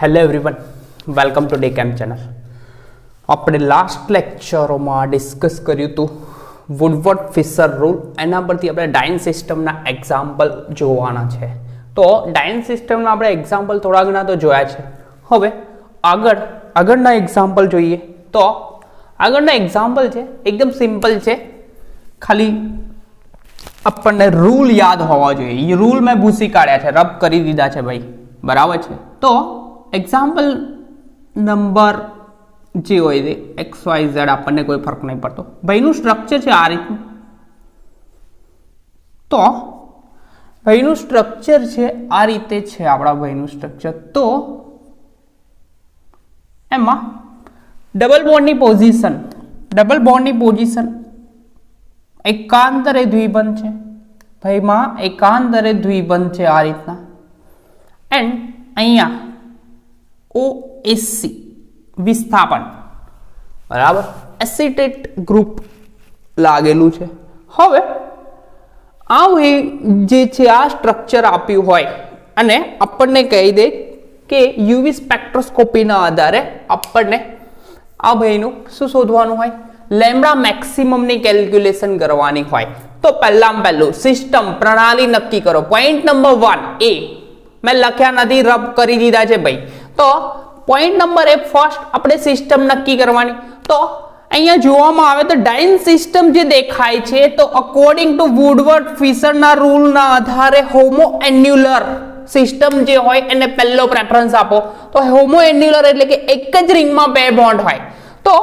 Hello everyone, welcome to day camp channel. આપણે last લેક્ચરોમાં discuss કર્યું હતું વુડવર્ડ ફિશર રૂલ. એના પરથી આપણે ડાયન સિસ્ટમના એક્ઝામ્પલ જોવાના છે. તો ડાયન સિસ્ટમના આપણે એક્ઝામ્પલ થોડા ઘણા તો જોયા છે. હવે આગળના એક્ઝામ્પલ જોઈએ. તો આગળના એક્ઝામ્પલ છે એકદમ સિમ્પલ છે, ખાલી આપણને રૂલ યાદ હોવા જોઈએ. એ રૂલ મેં ભૂસી કાઢ્યા છે, રબ કરી દીધા છે ભાઈ, બરાબર છે. તો એક્ઝામ્પલ નંબર જે હોય તે XYZ આપણને કોઈ ફરક નહીં પડતો. ભાઈનું સ્ટ્રક્ચર છે આ રીતનું. તો ભાઈનું સ્ટ્રક્ચર છે આ રીતે છે આપણા ભાઈનું સ્ટ્રક્ચર. તો એમાં ડબલ બોન્ડની પોઝિશન એકાંતરે દ્વિબંધ છે. ભાઈમાં એકાંતરે દ્વિબંધ છે આ રીતના. એન્ડ અહીંયા OSC વિસ્થાપન, બરાબર, એસિટેટ ગ્રુપ લાગેલું છે. હવે આ જે છે આ સ્ટ્રક્ચર આપ્યું હોય અને આપણને કહી દે કે યુવી સ્પેક્ટ્રોસ્કોપીના આધારે આપણને આ ભાઈનું શું શોધવાનું હોય, લેમ્બડા મેક્સિમમની કેલ્ક્યુલેશન કરવાની હોય. તો પહેલું સિસ્ટમ પ્રણાલી નક્કી કરો. પોઈન્ટ નંબર 1 એ મેં લખ્યા નથી, રબ કરી દીધા છે ભાઈ. તો પોઈન્ટ નંબર એ ફર્સ્ટ આપણે સિસ્ટમ નક્કી કરવાની. તો અહીંયા જોવામાં આવે તો ડાયન સિસ્ટમ જે દેખાય છે તો અકોર્ડિંગ ટુ વુડવર્ડ ફિશરના રૂલના આધારે હોમોએન્યુલર સિસ્ટમ જે હોય એને પહેલો પ્રેફરન્સ આપો. તો હોમોએન્યુલર એટલે કે એક જ રિંગમાં બે બોન્ડ હોય. તો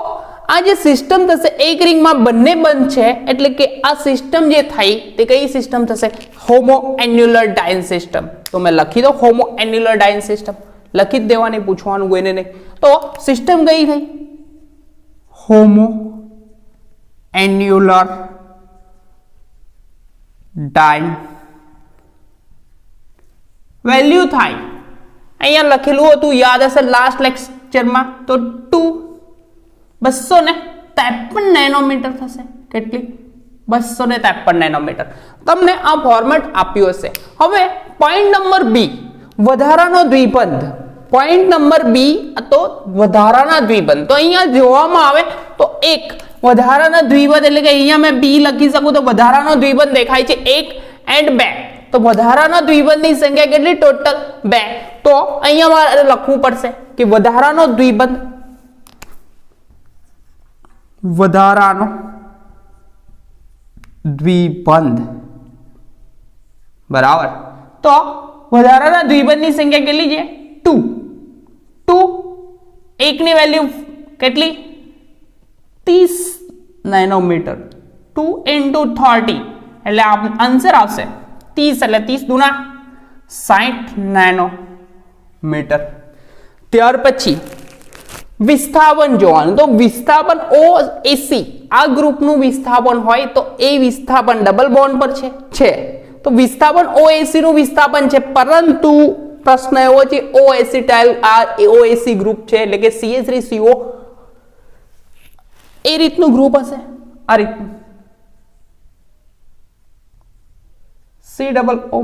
આ જે સિસ્ટમ થશે એક રિંગમાં બંને બંધ છે એટલે કે આ સિસ્ટમ જે થઈ તે કઈ સિસ્ટમ થશે, હોમોએન્યુલર ડાયન સિસ્ટમ. તો મેં લખી દો હોમોએન્યુલર ડાયન સિસ્ટમ, લખી જ દેવાની, પૂછવાનું કોઈને નહીં. તો સિસ્ટમ કઈ થઈ, હોમોએન્યુલર ડાયન. વેલ્યુ થાય અહીંયા લખેલું હતું, યાદ હશે લાસ્ટ લેક્ચરમાં, તો 253 નેનોમીટર થશે. કેટલી? 253 નેનોમીટર. તમને આ ફોર્મેટ આપ્યું હશે. હવે પોઈન્ટ નંબર બી, વધારાનો દ્વિબંધ. પોઈન્ટ નંબર બી તો વધારાના દ્વિબંધ. તો અહીંયા જોવામાં આવે તો એક વધારાના દ્વિબંધ એટલે કે અહીંયા મેં બી લખી શકું તો વધારાનો દ્વિબંધ દેખાય છે 1 એન્ડ 2. તો વધારાના દ્વિબંધની સંખ્યા કેટલી? ટોટલ 2. તો અહીંયા મારે લખવું પડશે કે વધારાનો દ્વિબંધ બરાબર. તો વધારાના દ્વિબંધની સંખ્યા કેટલી છે? 2. એકની વેલ્યુ કેટલી? 30 નેનોમીટર. 2 into 30 એટલે આન્સર આવશે 30 એટલે 30 દુના 60 નેનોમીટર. ત્યાર પછી વિસ્થાપન જોવાનું. તો વિસ્થાપન OSC આ ગ્રુપનું વિસ્થાપન હોય તો એ વિસ્થાપન ડબલ બોન્ડ પર છે. તો વિસ્થાપન OSC નું વિસ્થાપન છે, પરંતુ પ્રશ્ન એવો છે OSC ટાઇલ આ OSC ગ્રુપ છે એટલે કે CH3CO એ રીતનું ગ્રુપ હશે, આ રીતનું COO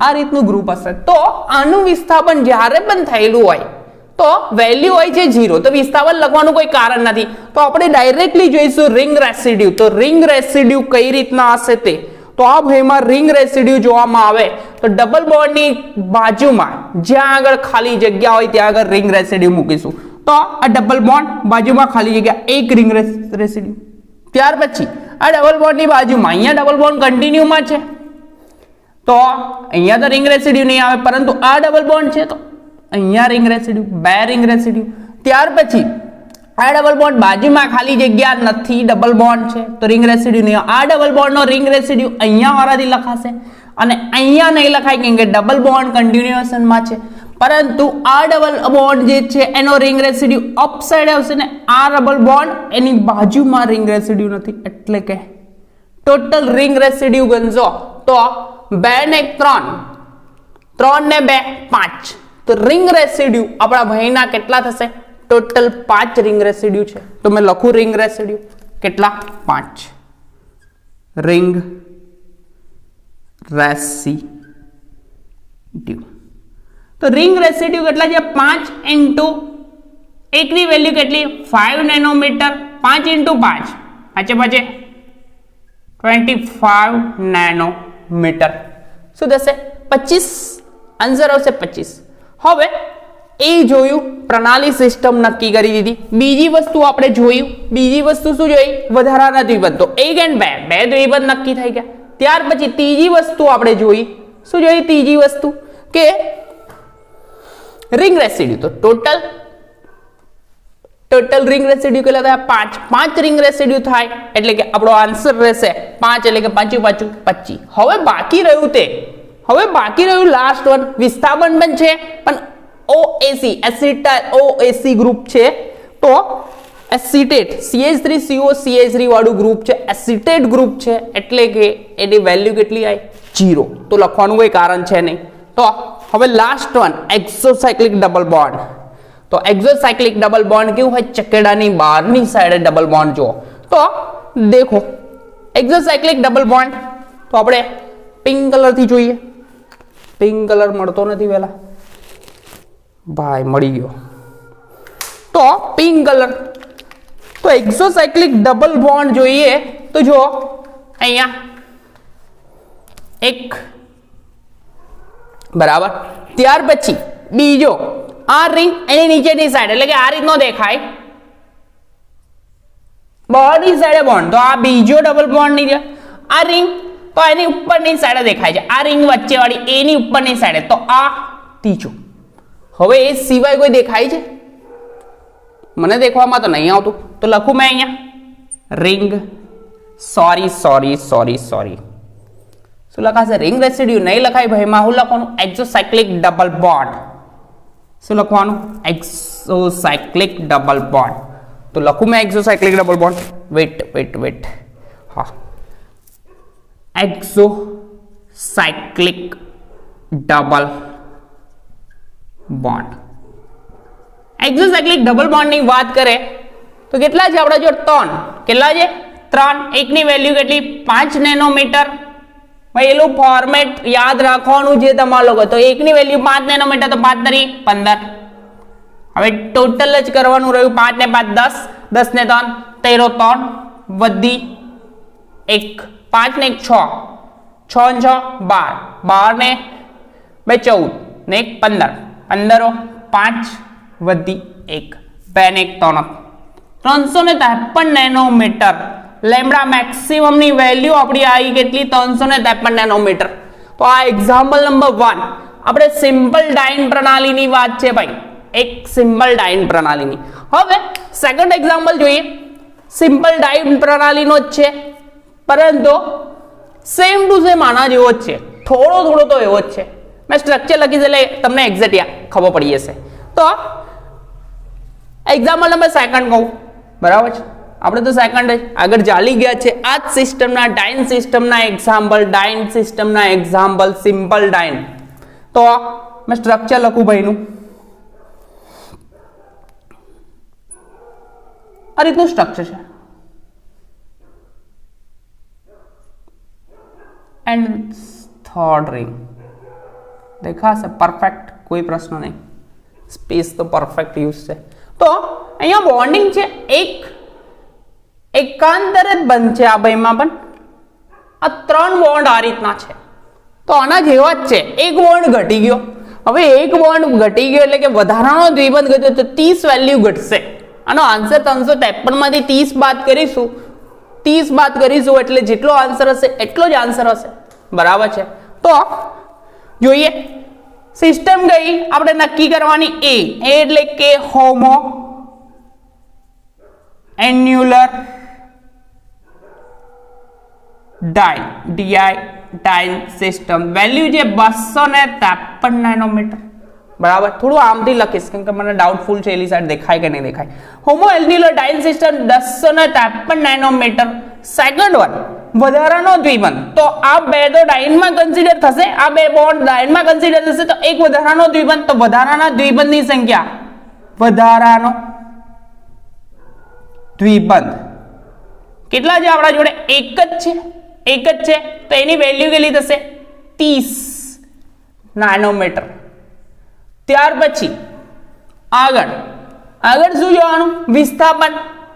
આ રીતનું ગ્રુપ હશે. તો આનું વિસ્થાપન જ્યારે પણ થયેલું હોય તો વેલ્યુ હોય છે 0. તો વિસ્થાપન લખવાનું કોઈ કારણ નથી. તો આપણે ડાયરેક્ટલી જોઈશું રિંગ રેસિડ્યુ. તો રિંગ રેસિડ્યુ કઈ રીતના હશે તે, તો આ ભાઈમાં રિંગ રેસિડ્યુ જોવામાં આવે તો ડબલ બોન્ડની બાજુમાં જ્યાં આગળ ખાલી જગ્યા હોય ત્યાં આગળ રિંગ રેસિડ્યુ મૂકીશું. તો આ ડબલ બોન્ડ બાજુમાં ખાલી જગ્યા એક રિંગ રેસિડ્યુ. ત્યાર પછી આ ડબલ બોન્ડની બાજુમાં અહીંયા ડબલ બોન્ડ કન્ટિન્યુમાં છે તો અહીંયા તો રિંગ રેસિડ્યુ નહીં આવે, પરંતુ આ ડબલ બોન્ડ છે તો અહીંયા રિંગ રેસિડ્યુ, બે રિંગ રેસિડ્યુ. ત્યાર પછી આ ડબલ બોન્ડ બાજુમાં ખાલી જગ્યા નથી, ડબલ બોન્ડ છે તો રિંગ રેસિડ્યુ નહીં. આ ડબલ બોન્ડનો રિંગ રેસિડ્યુ અહીંયા વાળાથી લખાશે અને અહીંયા નહીં લખાય કેમ કે ડબલ બોન્ડ કન્ટિન્યુએશનમાં છે. પરંતુ આ ડબલ બોન્ડ જે છે એનો રિંગ રેસિડ્યુ અપ સાઈડ આવશે ને આ ડબલ બોન્ડ એની બાજુમાં રિંગ રેસિડ્યુ નથી, એટલે કે ટોટલ રિંગ રેસિડ્યુ ગણજો તો 2 ને 3, 3 ને 2 5. તો રિંગ રેસિડ્યુ આપણા ભાઈના કેટલા થશે? ટોટલ 5 રિંગ રેસિડ્યુ છે. તો મેં લખું રિંગ રેસિડ્યુ કેટલા? 5 રિંગ રેસિડ્યુ. તો રિંગ રેસિડ્યુ કેટલા છે 5 ઇન્ટુ એકની વેલ્યુ કેટલી 5 નેનોમીટર 5 ઇન્ટુ 5 પાંચે 25 નેનોમીટર શું થશે 25 આન્સર આવશે 25. હવે એ જોયું પ્રણાલી સિસ્ટમ નક્કી કરી દીધી. બીજી વસ્તુ આપણે જોયું. બીજી વસ્તુ શું જોઈ વધારાના દ્વિપદ. તો 1 અને 2 બે દ્વિપદ નક્કી થઈ ગયા. ત્યાર પછી ત્રીજી વસ્તુ આપણે જોઈ. શું જોઈ ત્રીજી વસ્તુ કે રિંગ રેસિડ્યુ. તો ટોટલ રિંગ રેસિડ્યુ કેટલા થયા 5 રિંગ રેસિડ્યુ થાય એટલે કે આપણો આન્સર રહેશે 5 એટલે કે 5 5 25. હવે બાકી રહ્યું લાસ્ટ વન વિસ્થાપન પણ છે પણ OAC એસિટાઇલ OAC ગ્રુપ છે. તો એસિટેટ CH3CO CH3 વાળું ગ્રુપ છે એસિટેટ ગ્રુપ છે એટલે કે એની વેલ્યુ કેટલી આવી 0. તો લખવાનું કોઈ કારણ છે નહીં. તો હવે લાસ્ટ વન એક્સોસાયક્લિક ડબલ બોન્ડ. તો એક્સોસાયક્લિક ડબલ બોન્ડ કેવું હોય ચકેડાની બહારની સાઈડે ડબલ બોન્ડ જો. તો દેખો એક્સોસાયક્લિક ડબલ બોન્ડ તો આપણે પિંક કલર થી જોઈએ. પિંક કલર મળતો નથી વેલા ભાઈ મળી ગયો. તો પિંક કલર તો એક્સોસાયક્લિક ડબલ બોન્ડ જોઈએ તો જો અહીંયા એક બરાબર. ત્યાર પછી બીજો આ રિંગ એની નીચેની સાઈડ એટલે કે આ રીતનો દેખાય બહારની સાઈડે બોન્ડ. તો આ બીજો ડબલ બોન્ડ ની આ રિંગ તો એની ઉપરની સાઈડે દેખાય છે. આ રિંગ વચ્ચે વાળી એની ઉપરની સાઈડે. તો આ ત્રીજો. હવે એ સિવાય કોઈ દેખાય છે મને દેખવામાં તો નહીં આવતું. તો લખું મેં અહીંયા રિંગ સોરી શું લખાશે રિંગ રેસિડ્યુ નહીં લખાય ભાઈ માં હું લખવાનું એક્સોસાયક્લિક ડબલ બોન્ડ. શું લખવાનું એક્સોસાયક્લિક ડબલ બોન્ડ. તો લખું મેં એક્સોસાયક્લિક ડબલ બોન્ડ. વેટ હા એક્સોસાયક્લિક ડબલ બોન્ડ. એક્સોસાયક્લિક ડબલ બોન્ડ ની વાત કરે તો કેટલા છે આપણા જો 3 કેટલા છે 3 એકની વેલ્યુ કેટલી 5 નેનોમીટર. ભાઈ એનું ફોર્મેટ યાદ રાખવાનું છે તમારા લોકો. તો એકની વેલ્યુ 5 નેનોમીટર તો 5 તરી 15. હવે ટોટલ જ કરવાનું રહ્યું 5 ને 5 10 10 ને 3 13 3 વધી 1 5 ને 1 6 6 ને 6 12 12 ને 2 14 ને 1 15 15 5 વધી 1 2 ને 1 3 353 નેનોમીટર. લેમ્બડા મેક્સિમમ ની વેલ્યુ આપણી આવી કેટલી 353 નેનોમીટર. તો આ એક્ઝામ્પલ નંબર 1 આપણે સિમ્પલ ડાઇન પ્રણાલીની વાત છે ભાઈ. એક સિમ્પલ ડાઇન પ્રણાલીની. હવે સેકન્ડ એક્ઝામ્પલ જોઈએ. સિમ્પલ ડાઇન પ્રણાલીનો જ છે પરંતુ સેમ ટુ સેમ આના જેવો જ છે. થોડો તો એવો જ છે. મેં સ્ટ્રક્ચર લખીશ એટલે તમને એક્ઝેક્ટ ખબર પડી જશે. તો એક્ઝામ્પલ નંબર સેકન્ડ કહું બરાબર છે. આપણે તો સેકન્ડ જ આગળ ચાલી ગયા છે. આ જ સિસ્ટમના ડાઇન સિસ્ટમના એક્ઝામ્પલ સિમ્પલ ડાઇન. તો મેં સ્ટ્રક્ચર લખું ભાઈનું આ રીતનું સ્ટ્રક્ચર છે એન્ડ થર્ડ રિંગ દેખાશે પરફેક્ટ કોઈ પ્રશ્ન નહીં. સ્પેસ તો પરફેક્ટ યુઝ છે. તો અહીંયા બોન્ડિંગ છે એકાંતરે જ બંધ છે. આ ભાઈમાં પણ આ 3 બોન્ડ આ રીતના છે. તો આના જેવા જ છે. એક બોન્ડ ઘટી ગયો. હવે એક બોન્ડ ઘટી ગયો એટલે કે વધારાનો દ્વિબંધ ઘટ્યો તો 30 વેલ્યુ ઘટશે. આનો આન્સર 353 માંથી 30 બાદ કરીશું એટલે જેટલો આન્સર હશે એટલો જ આન્સર હશે બરાબર છે. તો જોઈએ સિસ્ટમ ગઈ આપણે નક્કી કરવાની એ એટલે કે હોમો એન્યુલર ડાઇન સિસ્ટમ. વેલ્યુ છે 253 નેનોમીટર બરાબર. થોડું આમથી લખીશ કેમ કે મને ડાઉટફુલ છે એલી સાઈડ દેખાય કે નહીં દેખાય. Homoannular diene system 253 nanometer. Second one વધારાનો દ્વિબંધ. તો આ બે તો ડાઇનમાં કન્સિડર થશે. આ બે બોન્ડ ડાઇનમાં કન્સિડર થશે તો એક વધારાનો દ્વિબંધ. તો વધારાના દ્વિબંધની સંખ્યા વધારાનો દ્વિબંધ કેટલા છે આપણા જોડે એક જ છે તો એની વેલ્યુ કેટલી થશે 30 નેનોમીટર. ત્યાર પછી આગળ આગળ શું જોવાનું? વિસ્થાપન.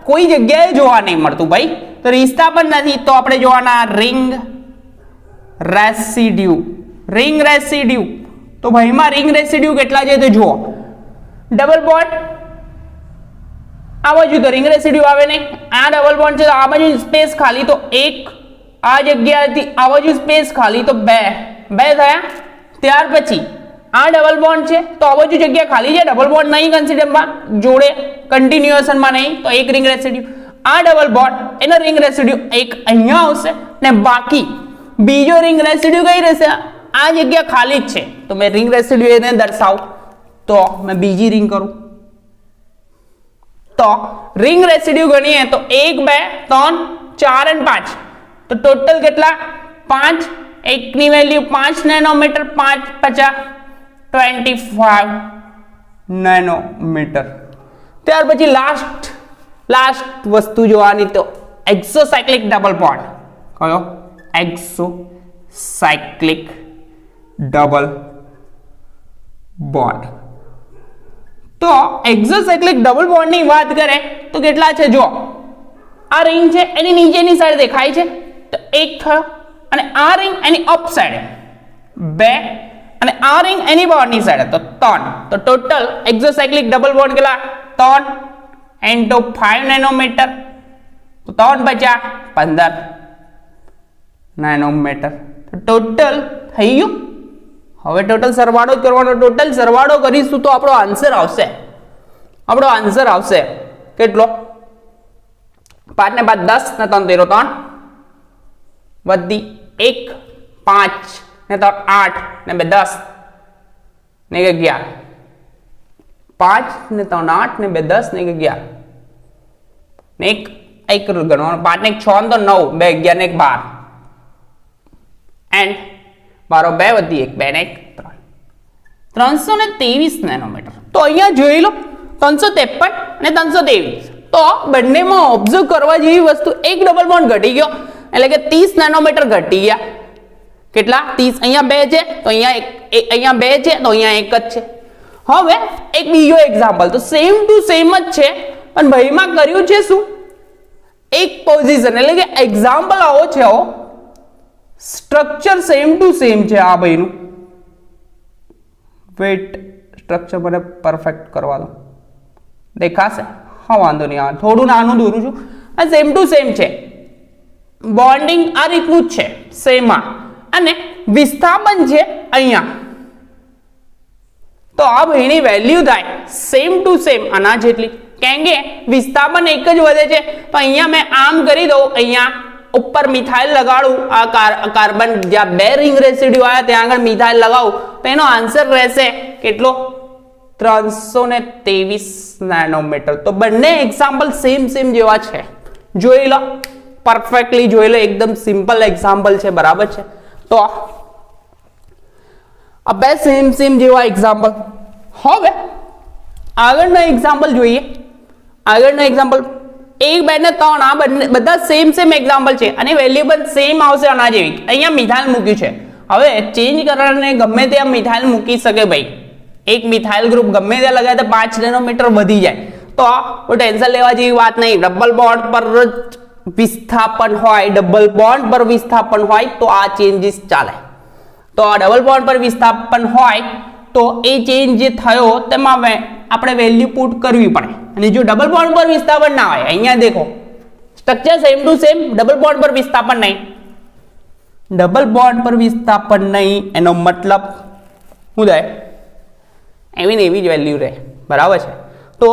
કોઈ જગ્યાએ જોવા નહીં મળતું ભાઈ, તો વિસ્થાપન નથી તો આપણે જોવાના રિંગ રેસિડ્યુ. રિંગ રેસિડ્યુ તો ભાઈમાં રિંગ રેસિડ્યુ કેટલા છે તો જુઓ. ડબલ બોન્ડ આ બાજુ તો રિંગ રેસિડ્યુ આવે નહીં, આ ડબલ બોન્ડ છે તો આ બાજુ સ્પેસ ખાલી તો એક, આ જગ્યાએથી આ બાજુ સ્પેસ ખાલી તો બે થયા. ત્યાર પછી આ ડબલ બોન્ડ છે તો આ બાજુ જગ્યા ખાલી છે, ડબલ બોન્ડ નહીં કન્સિડરમાં જોડે કન્ટિન્યુએશનમાં નહીં તો એક રિંગ રેસિડ્યુ. આ ડબલ બોન્ડ એનો રિંગ રેસિડ્યુ એક અહીંયા આવશે ને બાકી બીજો રિંગ રેસિડ્યુ કઈ રહેશે? આ જગ્યા ખાલી જ છે તો મેં રિંગ રેસિડ્યુ એને દર્શાવું તો મેં બીજી રિંગ કરું તો રિંગ રેસિડ્યુ ગણીએ તો 1 2 3 4 અને 5 તો ટોટલ કેટલા? 5. એકની વેલ્યુ 5 નેનોમીટર, 5 50 25 નેનોમીટર. ત્યાર પછી લાસ્ટ વસ્તુ જોવાની તો એક્સોસાયક્લિક ડબલ બોન્ડ. કયો? એક્સોસાયક્લિક ડબલ બોન્ડ. તો એક્સોસાયક્લિક ડબલ બોન્ડ ની વાત કરે તો કેટલા છે? જો આ રિંગ છે એની નીચેની સાઈડ દેખાય છે તો એક થયો, અને આ રિંગ એની અપ સાઈડ 2, અને આ રિંગ એની બહારની સાઈડ તો 3. તો ટોટલ એક્સોસાયક્લિક ડબલ બોન્ડ કેટલા? 3 into 5 નેનોમીટર તો 3 50 15 નેનોમીટર. તો ટોટલ થઈ ગયું. હવે ટોટલ સરવાળો જ કરવાનો. ટોટલ સરવાળો કરીશું તો આપણો આન્સર આવશે કેટલો? 5 ને 5 10 ને 3 0 3 વધી 1 5 ને 3 8 ને 2 10 ને 11 5 ને 3 8 ને 2 10 ને 11 ને એક ગણવાનું 5 ને 6 ને 9 2 11 ને 12 એન્ડ 12 2 વધી 1 2 ને 1 3 323 નેનોમીટર. તો અહીંયા જોઈ લો 353 અને 323 તો બંનેમાં ઓબ્ઝર્વ કરવા જેવી વસ્તુ એક ડબલ બોન્ડ ઘટી ગયો એટલે કે 30 નેનોમીટર ઘટી ગયા. કેટલા? 30. અહીંયા 2 છે તો અહીંયા 2 છે તો અહીંયા 1 જ છે. હવે એક બીજો એક્ઝામ્પલ તો સેમ ટુ સેમ જ છે પણ ભાઈમાં કર્યું છે શું? એક પોઝિશન એટલે કે એક્ઝામ્પલ આવો છે, સ્ટ્રક્ચર સેમ ટુ સેમ છે આ ભાઈનું. વેટ સ્ટ્રક્ચર મને પરફેક્ટ કરવા દો, દેખાશે? હા વાંધો નહીં, આ થોડું નાનું દોરું છું. આ સેમ ટુ સેમ છે, બોન્ડિંગ આ રીતનું જ છે સેમમાં, અને વિસ્થાપન છે અહીંયા. તો આ ભાઈની વેલ્યુ થાય સેમ ટુ સેમ આના જેટલી, કેમ કે વિસ્થાપન એક જ વધે છે. તો અહીંયા મેં આમ કરી દઉં, અહીંયા ઉપર મિથાઇલ લગાડું, આ કાર્બન જ્યાં 2 રિંગ રેસિડ્યુ આવ્યા ત્યાં આગળ મિથાઇલ લગાવું તો એનો આન્સર રહેશે કેટલો? 323 નેનોમીટર. તો બંને એક્ઝામ્પલ સેમ જેવા છે, જોઈ લો, પરફેક્ટલી જોઈ લો, એકદમ સિમ્પલ એક્ઝામ્પલ છે, બરાબર છે. તો આ બે સેમ જેવા એક્ઝામ્પલ. હવે આગળનો એક્ઝામ્પલ જોઈએ. આગળનો એક્ઝામ્પલ 1 2 ને 3 આ બધા સેમ એક્ઝામ્પલ છે અને વેલ્યુ પણ સેમ આવશે આના જેવી. અહીંયા મિથાઇલ મૂક્યું છે, હવે ચેન્જ કરવાને ગમે ત્યાં મિથાઇલ મૂકી શકે ભાઈ. એક મિથાઇલ ગ્રુપ ગમે ત્યાં લગાવે તો 5 નેનોમીટર વધી જાય તો ટેન્શન લેવા જેવી વાત નહીં. ડબલ બોન્ડ પર વિસ્થાપન હોય, ડબલ બોન્ડ પર વિસ્થાપન હોય તો આ ચેન્જીસ ચાલે. તો આ ડબલ બોન્ડ પર વિસ્થાપન હોય તો એ ચેન્જ જે થયો તેમાં આપણે વેલ્યુ પુટ કરવી પડે. અને જો ડબલ બોન્ડ પર વિસ્થાપન ના હોય, અહીંયા દેખો structure same to same, double bond પર વિસ્થાપન નહીં, ડબલ બોન્ડ પર વિસ્થાપન નહીં એનો મતલબ શું થાય? એવી ને એવી જ વેલ્યુ રહે, બરાબર છે. તો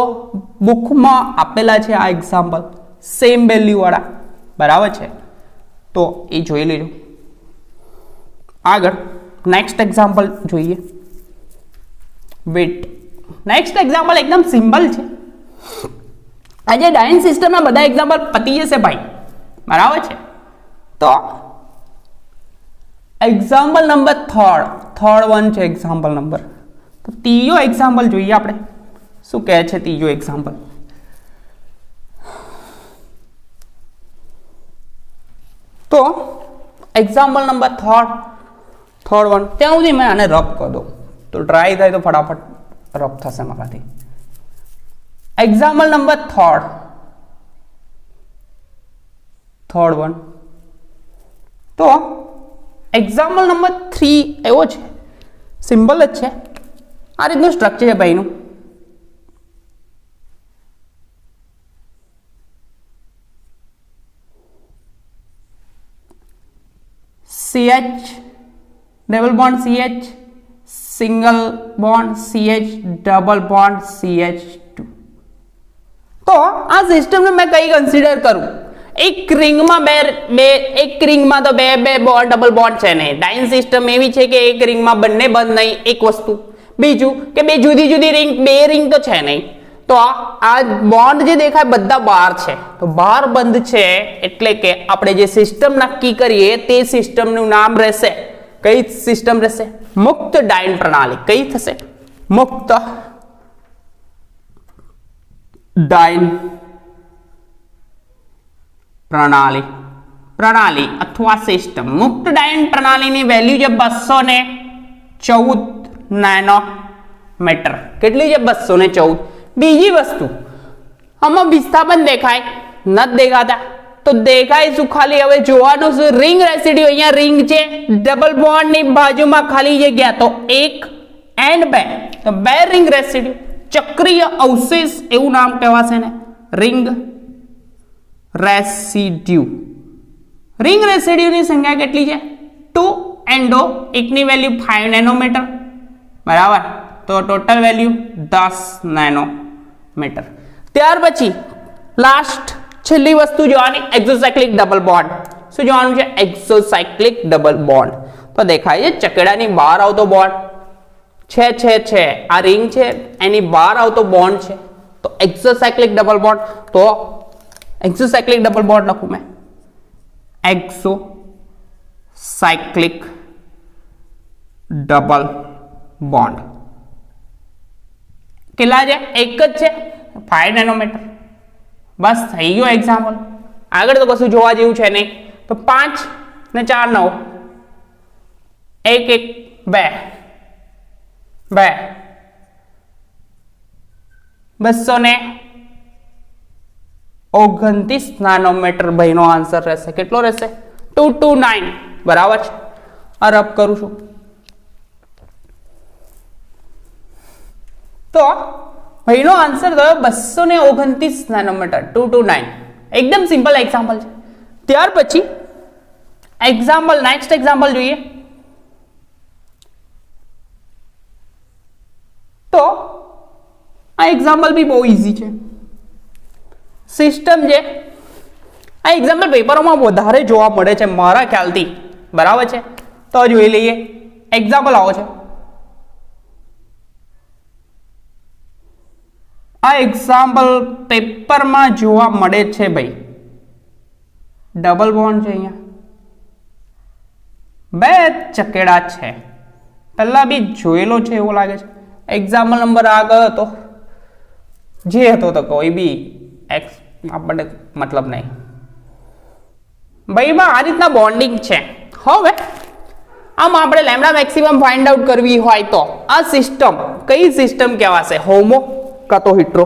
બુકમાં આપેલા છે આ એક્ઝામ્પલ સેમ વેલ્યુ વાળા, બરાબર છે. તો એ જોઈ લેજો. આગળ નેક્સ્ટ એક્ઝામ્પલ જોઈએ. વેટ. નેક્સ્ટ એક્ઝામ્પલ એકદમ સિમ્પલ છે. આજે ડાયન સિસ્ટમના બધા એક્ઝામ્પલ પતી જશે ભાઈ, બરાબર છે. તો એક્ઝામ્પલ નંબર થર્ડ વન છે એક્ઝામ્પલ નંબર. તો ત્રીજો એક્ઝામ્પલ જોઈએ આપણે, શું કહે છે ત્રીજો એક્ઝામ્પલ. તો એક્ઝામ્પલ નંબર થર્ડ વન, ત્યાં સુધી મેં આને રબ કરી દઉં તો ટ્રાય થાય તો ફટાફટ રફ થશે મારાથી. Example number third one. તો એક્ઝામ્પલ નંબર 3 એવો છે, સિમ્પલ જ છે. આ રીતનું સ્ટ્રક્ચર છે ભાઈનું. CH double bond CH, single bond CH, double bond CH2. તો આ સિસ્ટમને મેં કઈ કન્સિડર કરું? એક રિંગમાં એક રિંગમાં તો બે બોન્ડ ડબલ બોન્ડ છે નહીં. ડાઇન સિસ્ટમ એવી છે કે એક રિંગમાં બંને બંધ નહીં, એક વસ્તુ. બીજું કે બે જુદી જુદી રિંગ, બે રિંગ તો છે નહીં. તો આ બોન્ડ જે દેખાય બધા બહાર છે, તો બહાર બંધ છે એટલે કે આપણે જે સિસ્ટમ નક્કી કરીએ તે સિસ્ટમનું નામ રહેશે, કઈ સિસ્ટમ રહેશે? મુક્ત ડાઇન પ્રણાલી. કઈ થશે? મુક્ત ડાઇન પ્રણાલી અથવા સિસ્ટમ. મુક્ત ડાઇન પ્રણાલીની વેલ્યુ છે 214 નેનોમીટર. કેટલી છે? 214. બીજી વસ્તુ, આમાં વિસ્થાપન દેખાય? નથી દેખાતા. તો દેખાય શું? ખાલી હવે જોવાનું શું? Ring residue. અહીંયા રિંગ છે, ડબલ બોન્ડ ની બાજુમાં ખાલી જગ્યા, તો 1 and 2, તો 2 રિંગ રેસિડ્યુ. ચક્રીય અવશેષ એવું નામ કહેવાશે ને, રિંગ રેસિડ્યુ. રિંગ રેસિડ્યુની સંખ્યા કેટલી છે? 2 and 2, એકની વેલ્યુ 5 નેનોમીટર, બરાબર. તો ટોટલ વેલ્યુ 10 નેનોમીટર. ત્યાર પછી લાસ્ટ છેલ્લી વસ્તુ જોવાની, એક્ઝોસાયક્લિક ડબલ બોન્ડ. શું જોવાનું છે? એક્ઝોસાયક્લિક ડબલ બોન્ડ. તો દેખાય છે ચકેડાની બહાર આવતો બોન્ડ છે. આ રિંગ છે, એની બહાર આવતો બોન્ડ છે, તો એક્ઝોસાયક્લિક ડબલ બોન્ડ. તો એક્ઝોસાયક્લિક ડબલ બોન્ડ લખું મેં, એક્ઝોસાયક્લિક ડબલ બોન્ડ. કેટલા છે? એક જ છે, 5 નેનોમીટર. બસ થઈ ગયો એક્ઝામ્પલ. આગળ તો કશું જોવા જેવું છે નહીં. તો 5 ને 4 9, 1 1 2 229 નેનોમીટર ભાઈનો આન્સર રહેશે. કેટલો રહેશે? 229. બરાબર છે. આ રફ કરું છું. તો ભાઈનો આન્સર થયો 229 નેનોમીટર, 229. એકદમ સિમ્પલ એક્ઝામ્પલ છે. ત્યાર પછી નેક્સ્ટ એક્ઝામ્પલ જોઈએ. તો આ એક્ઝામ્પલ બી બહુ ઈઝી છે. સિસ્ટમ છે. આ એક્ઝામ્પલ પેપરોમાં વધારે જોવા મળે છે મારા ખ્યાલથી, બરાબર છે. તો જોઈ લઈએ. એક્ઝામ્પલ આવો છે. આ એક્ઝામ્પલ પેપરમાં જોવા મળે છે ભાઈ. ડબલ બોન્ડ છે, અહીંયા 2 ચકેડા છે. પહેલા બી જોયેલો છે એવું લાગે છે. એક્ઝામ્પલ નંબર આગળ હતો, જે હતો તો કોઈ બી એક્સ આપણે મતલબ નહીં. ભાઈમાં આ રીતના બોન્ડિંગ છે. હવે આમ આપણે લેમ્ડા મેક્સિમમ ફાઇન્ડ આઉટ કરવી હોય તો આ સિસ્ટમ કઈ સિસ્ટમ કહેવાશે? હોમો કાં તો હિટ્રો.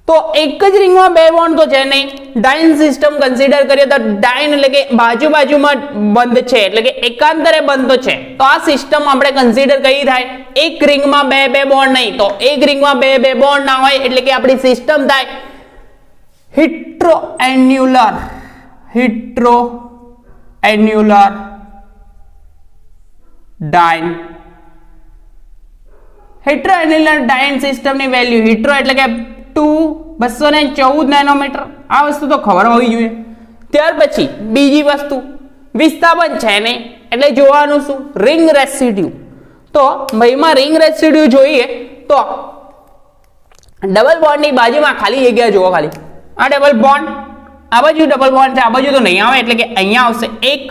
તો એક જ રિંગમાં 2 બોન્ડ તો છે નહીં. ડાઇન સિસ્ટમ કન્સિડર કરીએ તો ડાઇન એટલે કે બાજુમાં બંધ છે, એટલે કે એકાંતરે બંધ તો છે. તો આ સિસ્ટમ આપણે કન્સિડર કઈ થાય? એક રિંગમાં 2 બોન્ડ નહીં. તો એક રિંગમાં 2 બોન્ડ ના હોય એટલે કે આપણી સિસ્ટમ થાય હિટ્રોએન્યુલર ડાઇન. હિટ્રોએન્યુલર ડાઇન સિસ્ટમની વેલ્યુ, હિટ્રો એટલે કે 214 નેનોમીટર. આ વસ્તુ તો ખબર હોવી જોઈએ. ત્યાર પછી બીજી વસ્તુ, વિસ્થાપન છે નહીં એટલે જોવાનું શું? Ring residue. તો ભાઈમાં રિંગ રેસિડ્યુ જોઈએ તો ડબલ બોન્ડની બાજુમાં ખાલી જગ્યા જુઓ. ખાલી આ ડબલ બોન્ડ, આ બાજુ ડબલ બોન્ડ છે, આ બાજુ તો નહીં આવે એટલે કે અહીંયા આવશે 1.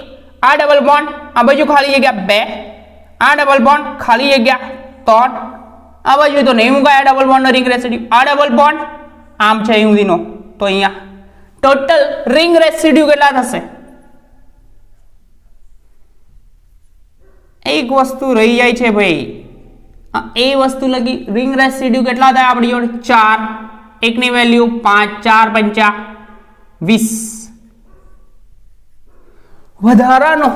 આ ડબલ બોન્ડ, આ બાજુ ખાલી જગ્યા 2. આ ડબલ બોન્ડ, ખાલી જગ્યા 3. આ બાજુ તો નહીં મુકાય આ ડબલ બોન્ડ નો રિંગ રેસિડ્યુ. આ ડબલ બોન્ડ આમ છે અહીં સુધીનો, તો અહીંયા ટોટલ રિંગ રેસિડ્યુ કેટલા થશે? એક વસ્તુ રહી જાય છે ભાઈ, એ વસ્તુ લગી રિંગ રેસિડ્યુ કેટલા થાય આપણી જોડે 4 એકની વેલ્યુ 5 4 5 20 વધારાનો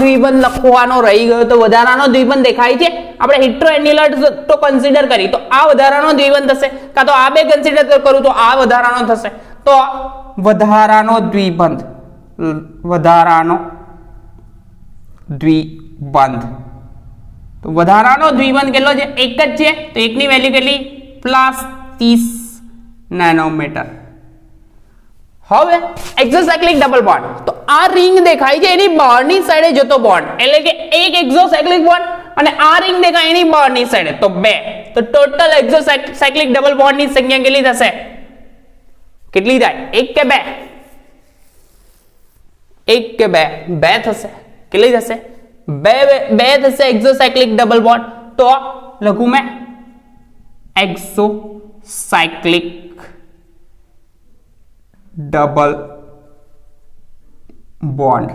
દ્વિબંધ લખવાનો રહી ગયો તો વધારાનો દ્વિબંધ દેખાય છે આપણે હેટ્રોએન્યુલર તો કન્સિડર કરી તો આ વધારાનો દ્વિબંધ થશે કાં તો આ બે કન્સિડર કરું તો આ વધારાનો થશે તો વધારાનો દ્વિબંધ તો વધારાનો દ્વિબંધ કેટલો છે એક જ છે તો એકની વેલ્યુ કેટલી +30 નેનોમીટર હવે એક્સોસાયક્લિક ડબલ બોન્ડ તો આ રિંગ દેખાય છે એની બહારની સાઈડે જતો બોન્ડ એટલે કે એક એક્સોસાયક્લિક બોન્ડ અને આ રિંગ દેખાય એની બહારની સાઈડે તો બે તો ટોટલ એક્સોસાયક્લિક ડબલ બોન્ડ ની સંખ્યા કેટલી થશે કેટલી થાય એક કે બે બે થશે કેટલી થશે બે થશે એક્સોસાયક્લિક ડબલ બોન્ડ તો લખું મેં એક્સોસાયક્લિક ડબલ બોન્ડ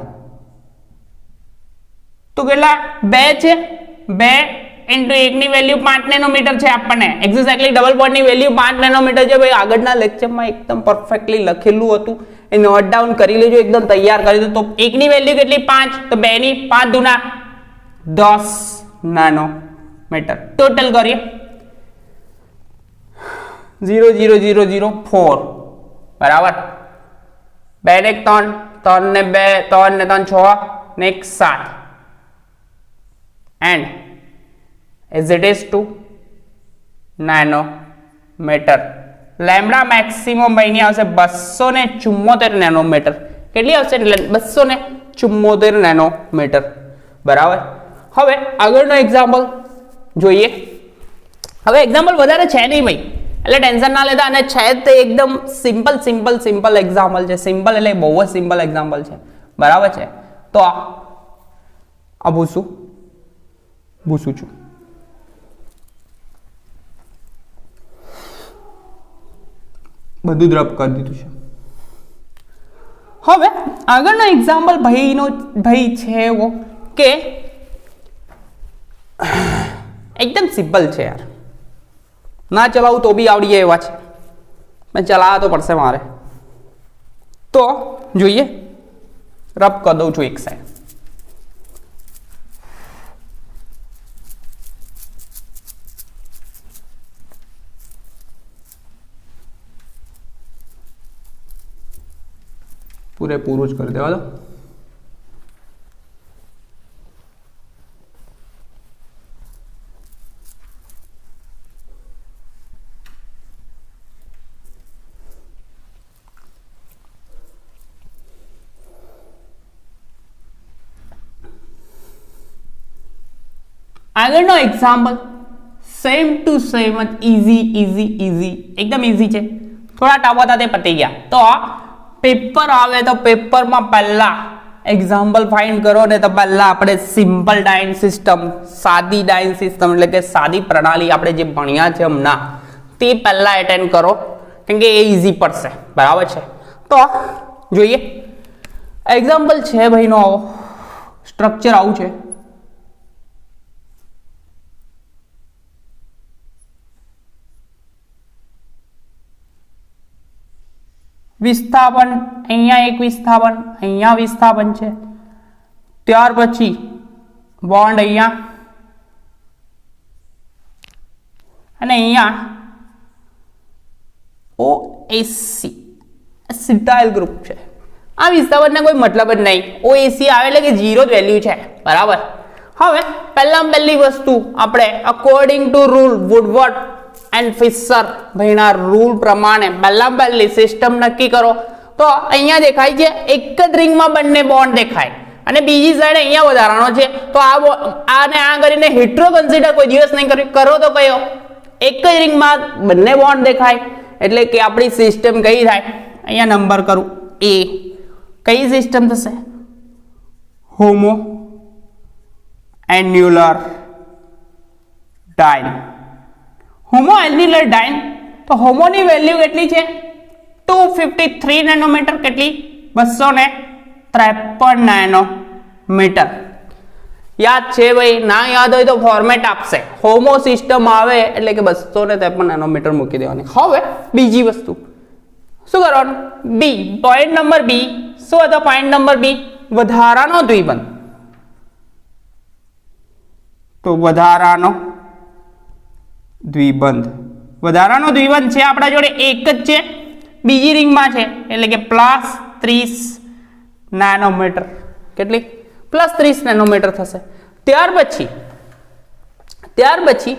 તો કેટલા બે છે 2 * 1 ની વેલ્યુ 5 નેનોમીટર છે આપણને એક્સોસાયક્લિક ડબલ બોન્ડ ની વેલ્યુ 5 નેનોમીટર છે ભાઈ આગળના લેક્ચરમાં એકદમ પરફેક્ટલી લખેલું હતું એ નોટ ડાઉન કરી લેજો એકદમ તૈયાર કરી દો તો 1 ની વેલ્યુ કેટલી 5 તો 2 ની 5 દુના 10 નેનોમીટર ટોટલ કરીએ 0 0 0 0 4 बराबर 2 ने 3 3 ने 2 3 ने 3 6 ने 1 7 and as it is to nanometre lambda maximum भाई आवशे 274 नैनोमीटर કેટલી આવશે 274 नैनोमीटर बराबर હવે આગળનો એક્ઝામ્પલ જોઈએ હવે એક્ઝામ્પલ વધારે છે નહીં ભાઈ એટલે ટેન્શન ના લેતા અને છે તે એકદમ સિમ્પલ એક્ઝામ્પલ છે સિમ્પલ એટલે બહુ જ સિમ્પલ એક્ઝામ્પલ છે બરાબર છે તો આ ભૂસું છું બધું દ્રપ કરી દીધું છે હવે આગળનો એક્ઝામ્પલ ભાઈ છે એવો કે એકદમ સિમ્પલ છે યાર ના ચલાવું તો બી આવડી જાય એવા છે પણ ચલાવવા તો પડશે મારે તો જોઈએ રબ કરી દઉં છું એક સાઈડ પૂરેપૂરું જ કરી દેવા દો આગળનો એક્ઝામ્પલ સેમ ટુ સેમ જ ઈઝી એકદમ ઈઝી છે થોડા ટફ હતા તે પતી ગયા તો પેપર આવે તો પેપરમાં પહેલા એક્ઝામ્પલ ફાઇન્ડ કરો ને તો પહેલા આપણે સિમ્પલ ડાયન સિસ્ટમ સાદી ડાયન સિસ્ટમ એટલે કે સાદી પ્રણાલી આપણે જે ભણ્યા છે હમણાં તે પહેલા એટેન્ડ કરો કેમ કે એ ઈઝી પડશે બરાબર છે તો જોઈએ એક્ઝામ્પલ છે ભાઈનો આવો સ્ટ્રક્ચર આવું છે વિસ્થાપન અહીંયા એક વિસ્થાપન અહીંયા વિસ્થાપન છે ત્યાર પછી બોન્ડ અહીંયા અને અહીંયા ઓએસી એસિટાઇલ ગ્રુપ છે આ વિસ્થાપનને કોઈ મતલબ જ નહીં ઓએસી આવે એટલે કે 0 જ વેલ્યુ છે બરાબર હવે પહેલી વસ્તુ આપણે according to rule Woodward and Fisher ભાઈના રૂલ પ્રમાણે પહેલી સિસ્ટમ નક્કી કરો તો અહીંયા દેખાય છે એક જ રિંગમાં બંને બોન્ડ દેખાય અને બીજી સાઈડ અહીંયા વધારાનો છે તો આને આ કરીને હેટ્રો કન્સિડર કોઈ દિવસ નહીં કરો તો કયો એક જ રિંગમાં બંને બોન્ડ દેખાય એટલે કે આપણી સિસ્ટમ કઈ થાય અહીંયા નંબર કરું એ કઈ સિસ્ટમ થશે હોમો એન્યુલર ડાયન હોમો એન્યુલર ડાયન તો હોમોની વેલ્યુ કેટલી છે 253 નેનોમીટર કેટલી 253 નેનોમીટર યાદ છે ભાઈ? ના યાદ હોય તો ફોર્મેટ આપશે. હોમો સિસ્ટમ આવે એટલે કે 253 નેનોમીટર મૂકી દેવાની. હવે બીજી વસ્તુ શું કરવાનું? બી, પોઈન્ટ નંબર બી શું હતો? પોઈન્ટ નંબર બી વધારાનો દ્વિબંધ. તો વધારાનો દ્વિબંધ છે આપણા જોડે એક જ છે, બીજી રિંગમાં છે એટલે કે +30 નેનોમીટર. કેટલી? +30 નેનોમીટર થશે. ત્યાર પછી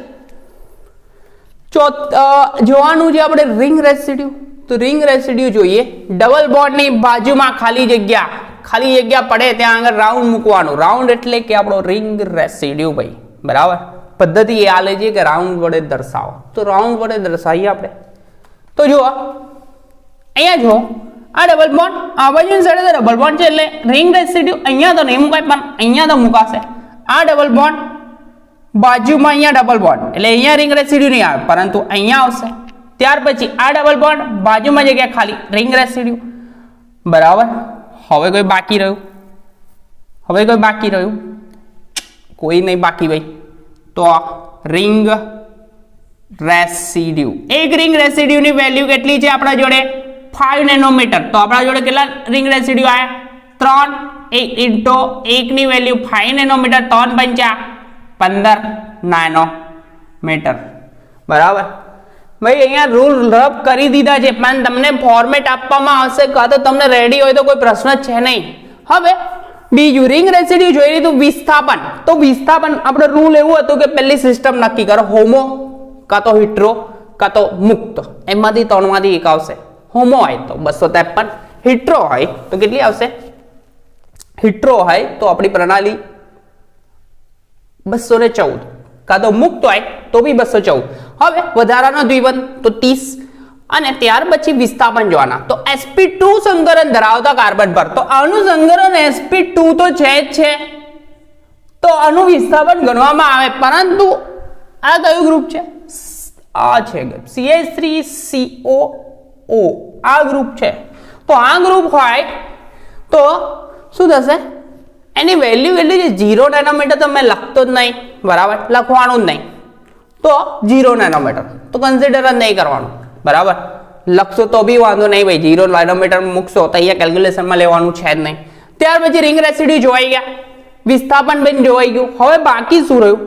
જોવાનું છે આપણે રિંગ રેસિડ્યુ. તો રિંગ રેસિડ્યુ જોઈએ. ડબલ બોન્ડની બાજુમાં ખાલી જગ્યા પડે ત્યાં આગળ રાઉન્ડ મૂકવાનું. રાઉન્ડ એટલે કે આપણો રિંગ રેસિડ્યુ ભાઈ. બરાબર? પદ્ધતિ એ આલે છે કે રાઉન્ડ વડે દર્શાવો. તો રાઉન્ડ વડે દર્શાવીએ આપણે. તો જુઓ અહીંયા જો આ ડબલ બોન્ડ, આ બાજુની સાઈડે ડબલ બોન્ડ છે એટલે રિંગ રેસિડ્યુ અહીંયા તો નહીં મુકાય પણ અહીંયા તો મુકાશે. આ ડબલ બોન્ડ બાજુમાં અહીંયા ડબલ બોન્ડ એટલે અહીંયા રિંગ રેસિડ્યુ નહીં આવે પરંતુ અહીંયા આવશે. ત્યાર પછી આ ડબલ બોન્ડ બાજુમાં જગ્યા ખાલી, રિંગ રેસિડ્યુ. બરાબર? હવે કોઈ બાકી રહ્યું? કોઈ નહીં બાકી ભાઈ. તો રિંગ રેસિડ્યુ, એક રિંગ રેસિડ્યુની વેલ્યુ કેટલી છે આપણા જોડે? 5 નેનોમીટર. તો આપણા જોડે કેટલા રિંગ રેસિડ્યુ આયા? 3 ઇન્ટુ 1 ની વેલ્યુ 5 નેનોમીટર, 3 પંચા 15 નેનોમીટર. બરાબર? ભાઈ અહીંયા રૂલ રબ કરી દીધા છે પણ તમને ફોર્મેટ આપવામાં આવશે કાં તો તમને રેડી હોય તો કોઈ પ્રશ્ન છે નહીં. હવે બીજું રિંગ રેસિડ્યુ જોઈ લીધું. વિસ્થાપન. તો વિસ્થાપન આપણે રૂલ એવું હતું કે પહેલી સિસ્ટમ નક્કી કરો, હોમો કાં તો હિટ્રો કાં તો મુક્ત. એમાંથી 3 માંથી એક આવશે. હોમો હોય તો 253, હિટ્રો હોય તો કેટલી આવશે? હિટ્રો હોય તો આપણી પ્રણાલી 214, કાં તો મુક્ત હોય તો બી 214. હવે વધારાનો દ્વિબંધ તો 30 અને ત્યાર પછી વિસ્થાપન જોવાના. તો sp2 સંકરણ ધરાવતા કાર્બન પર તો આનું સંકરણ sp2 તો છે જ છે તો આનું વિસ્થાપન ગણવામાં આવે. પરંતુ આ કયું ગ્રુપ છે? આ છે CH3COO. આ ગ્રુપ છે. તો આ ગ્રુપ હોય તો શું થશે? એની વેલ્યુ કેટલી છે? 0 નેનોમીટર. તમે લખતો જ નહીં. બરાબર? લખવાનું જ નહીં. તો 0 નેનોમીટર તો કન્સિડર જ નહીં કરવાનું. બરાબર? લખશો તો બી વાંધો નહીં ભાઈ. 0 નેનોમીટર મૂકશો તો અહીંયા કેલ્ક્યુલેશનમાં લેવાનું છે જ નહીં. ત્યાર પછી રિંગ રેસિડ્યુ જોવાઈ ગયા, વિસ્થાપન બેન જોવાઈ ગયું. હવે બાકી શું રહ્યું?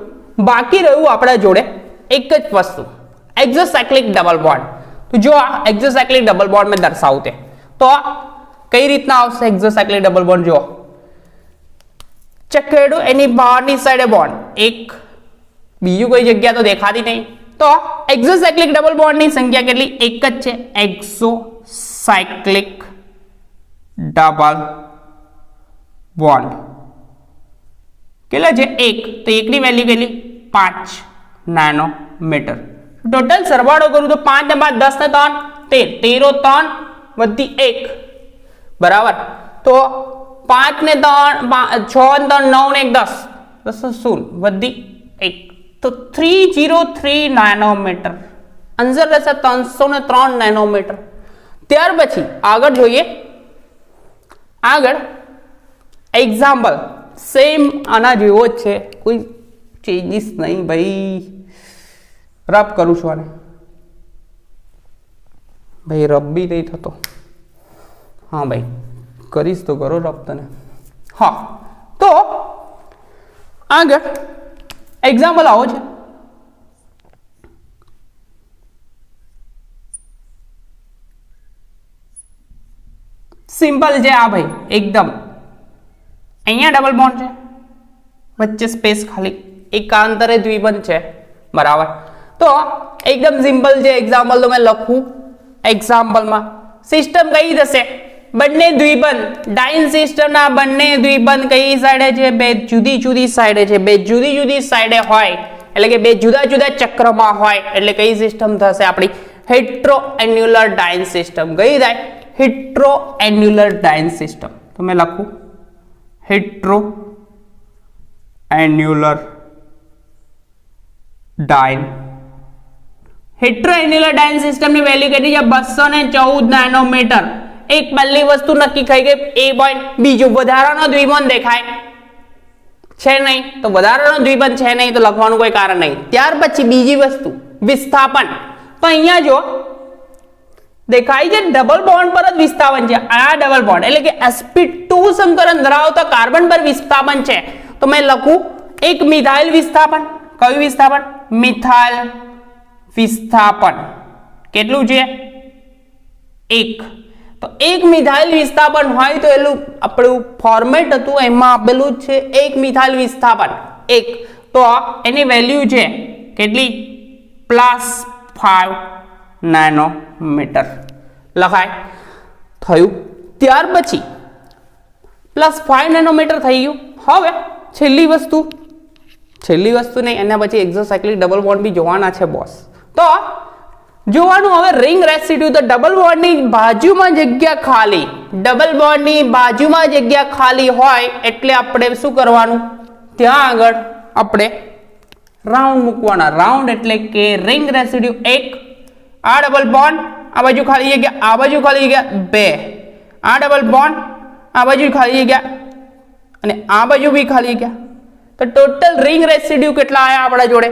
બાકી રહ્યું આપણા જોડે એક જ વસ્તુ, એક્ઝોસાયક્લિક ડબલ બોન્ડ. તો જો આ એક્ઝોસાયક્લિક ડબલ બોન્ડ મેં દર્શાવું તે તો કઈ રીતના આવશે? એક્ઝોસાયક્લિક ડબલ બોન્ડ જો ચકેડું એની બહારની સાઈડે બોન્ડ એક, બીજું કોઈ જગ્યા તો દેખાતી નહીં. તો એક્ઝોસાયક્લિક ડબલ બોન્ડની સંખ્યા કેટલી? એક જ છે. એક્ઝોસાયક્લિક ડબલ બોન્ડ કેટલા છે? 1. તો 1 ની વેલ્યુ કેટલી? 5 નેનોમીટર. ટોટલ સરવાળો કરું તો 5 ને 5 10 ને 3 13 3 વધી 1. બરાબર? તો 5 ને 3 6 ને 3 9 ને 1 10 10 વધી 1. તો 303 નેનોમીટર. આન્સર રહેશે 303 નેનોમીટર. ત્યાર પછી આગળ જોઈએ. આગળ એક્ઝામ્પલ સેમ આના જેવો જ છે, કોઈ ચેન્જીસ નહીં ભાઈ. રબ કરું છું આને ભાઈ. રબ બી નહીં થતો. હા ભાઈ કરીશ તો કરો રબ તને. હા તો આગળ એક્ઝામ્પલ આવો છે. સિમ્પલ છે આ ભાઈ એકદમ. અહીંયા ડબલ બોન્ડ છે, વચ્ચે સ્પેસ ખાલી, એકાંતરે દ્વિબંધ છે. બરાબર? તો એકદમ સિમ્પલ છે. એક્ઝામ્પલ તો મેં લખું. એક્ઝામ્પલમાં સિસ્ટમ કઈ થશે? બંને દ્વિબંધ, ડાઇન સિસ્ટમના બંને દ્વિબંધ કઈ સાઈડે છે? બે જુદી જુદી સાઈડે છે. બે જુદી જુદી સાઈડે હોય એટલે કે બે જુદા જુદા ચક્રમાં હોય એટલે કઈ સિસ્ટમ થશે આપણી? હેટ્રોએન્યુલર ડાઇન સિસ્ટમ. કઈ થાય? હેટ્રોએન્યુલર ડાઇન સિસ્ટમ. તો મેં લખું હેટ્રોએન્યુલર ડાઇન. હેટ્રોએન્યુલર ડાઇન સિસ્ટમની વેલ્યુ કેટલી છે? 214 નેનોમીટર. એક પહેલી વસ્તુ નક્કી થઈ ગઈ, એ પોઈન્ટ. બીજું વધારાનો દ્વિબંધ દેખાય છે નહીં, તો વધારાનો દ્વિબંધ છે નહીં, તો લખવાનું કોઈ કારણ નહીં. ત્યાર પછી બીજી વસ્તુ વિસ્થાપન. તો અહીંયા જો દેખાય છે ડબલ બોન્ડ પર જ વિસ્થાપન છે. આ ડબલ બોન્ડ એટલે કે sp2 સંકરણ ધરાવતા કાર્બન પર વિસ્થાપન છે. તો મેં લખું એક મિથાઇલ વિસ્થાપન. કયું વિસ્થાપન? મિથાઇલ વિસ્થાપન. કેટલું છે? 1. તો એક મિથાઇલ વિસ્થાપન હોય તો એનું આપણું ફોર્મેટ હતું, એમાં આપેલું છે એક મિથાઇલ વિસ્થાપન 1. તો એની વેલ્યુ છે કેટલી? +5 નેનોમીટર લખાય થયું. ત્યાર પછી +5 નેનોમીટર થઈ ગયું. હવે છેલ્લી વસ્તુ નહીં, એના પછી એક્ઝોસાયક્લિક ડબલ બોન્ડ બી જોવાના છે બોસ. તો જોવાનું હવે રિંગ રેસિડ્યુ. તો ડબલ બોન્ડની બાજુમાં જગ્યા ખાલી, ડબલ બોન્ડની બાજુમાં જગ્યા ખાલી હોય એટલે આપણે શું કરવાનું? ત્યાં આગળ આપણે રાઉન્ડ મૂકવાના. રાઉન્ડ એટલે કે રિંગ રેસિડ્યુ 1, આ ડબલ બોન્ડ, આ બાજુ ખાલી જગ્યા, આ બાજુ ખાલી જગ્યા 2, આ ડબલ બોન્ડ, આ બાજુ ખાલી જગ્યા અને આ બાજુ બી ખાલી જગ્યા. તો ટોટલ રિંગ રેસિડ્યુ કેટલા આયા આપણા જોડે?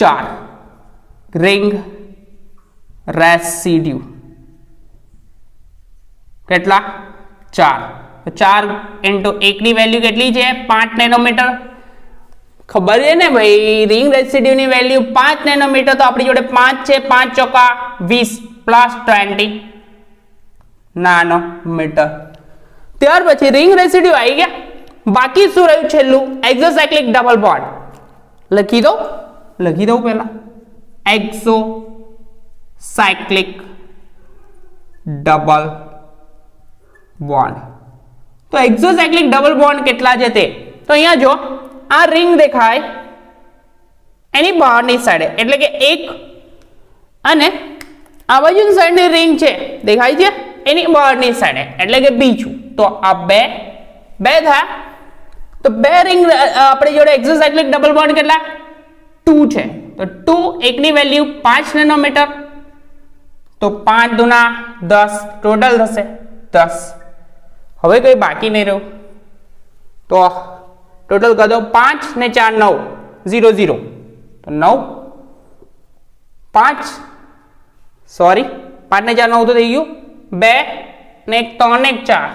4 રિંગ રેસિડ્યુ. કેટલા? 4. તો 4 × 1 ની વેલ્યુ કેટલી છે? 5 નેનોમીટર. ખબર છે ને ભાઈ, રિંગ રેસિડ્યુ ની વેલ્યુ 5 નેનોમીટર. તો આપણી જોડે 5 છે, 5 ચોકા 20 + 20 નાનોમીટર. ત્યાર પછી રિંગ રેસિડ્યુ આવી ગયા. બાકી શું રહ્યું છેલ્લું? એક્ઝોસાયક્લિક ડબલ બોન્ડ. લખી દઉં પહેલા એક્ઝોસાયક્લિક ડબલ બોન્ડ. તો એક્ઝોસાયક્લિક ડબલ બોન્ડ કેટલા છે તે? તો અહીંયા જો આ રિંગ દેખાય એની બહારની સાઈડે, એટલે કે 1, અને આ બાજુની સાઈડની રિંગ છે દેખાય છે એની બહારની સાઈડે, એટલે કે બીજું. તો આ બે થાય. તો 2 રિંગ આપણી જોડે એક્ઝોસાયક્લિક ડબલ બોન્ડ કેટલા? 2 છે. તો 2, 1 ની વેલ્યુ 5 નેનોમીટર. તો 5 × 10 ટોટલ થશે 10. હવે કઈ બાકી નહીં રહ્યું. તો ટોટલ કરી દો. 5 ને 4 9 0 0. તો 9 5 સોરી 5 ને 4 9 તો થઈ ગયું. 2 ને 1 3 ને 1 4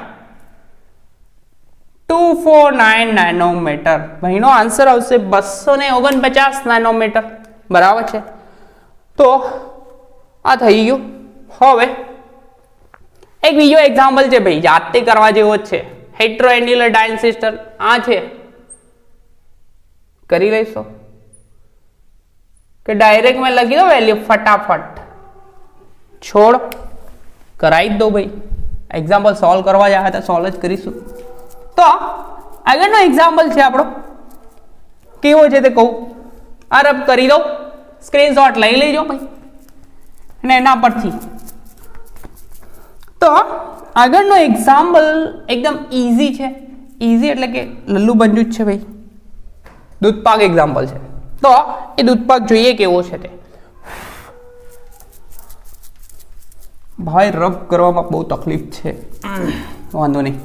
249 નેનોમીટર. ભાઈનો આન્સર આવશે 249 નેનોમીટર. બરાબર છે. તો આ થઈ ગયું. હવે એક બીજો એક્ઝામ્પલ છે ભાઈ, જાતે કરવા જેવો જ છે. હેટ્રોએન્ગ્યુલર ડાયન સિસ્ટમ આ છે. કરી લઈશો કે ડાયરેક્ટ મેં લખી દો વેલ્યુ ફટાફટ? છોડ કરાવી જ દો ભાઈ. એક્ઝામ્પલ સોલ્વ કરવા જાય તો સોલ્વ જ કરીશું. તો આગળનો એક્ઝામ્પલ છે આપણો, કેવો છે તે કહું. અરબ કરી દો, સ્ક્રીનશોટ લઈ લેજો ભાઈ અને એના પરથી. તો આગળનો એક્ઝામ્પલ એકદમ ઈઝી છે. ઈઝી એટલે કે લલ્લુ બંજુ જ છે ભાઈ. દૂધપાક એક્ઝામ્પલ છે. તો એ દૂધપાક જોઈએ કેવો છે તે. ભાઈ રબ કરવામાં બહુ તકલીફ છે. વાંધો નહીં,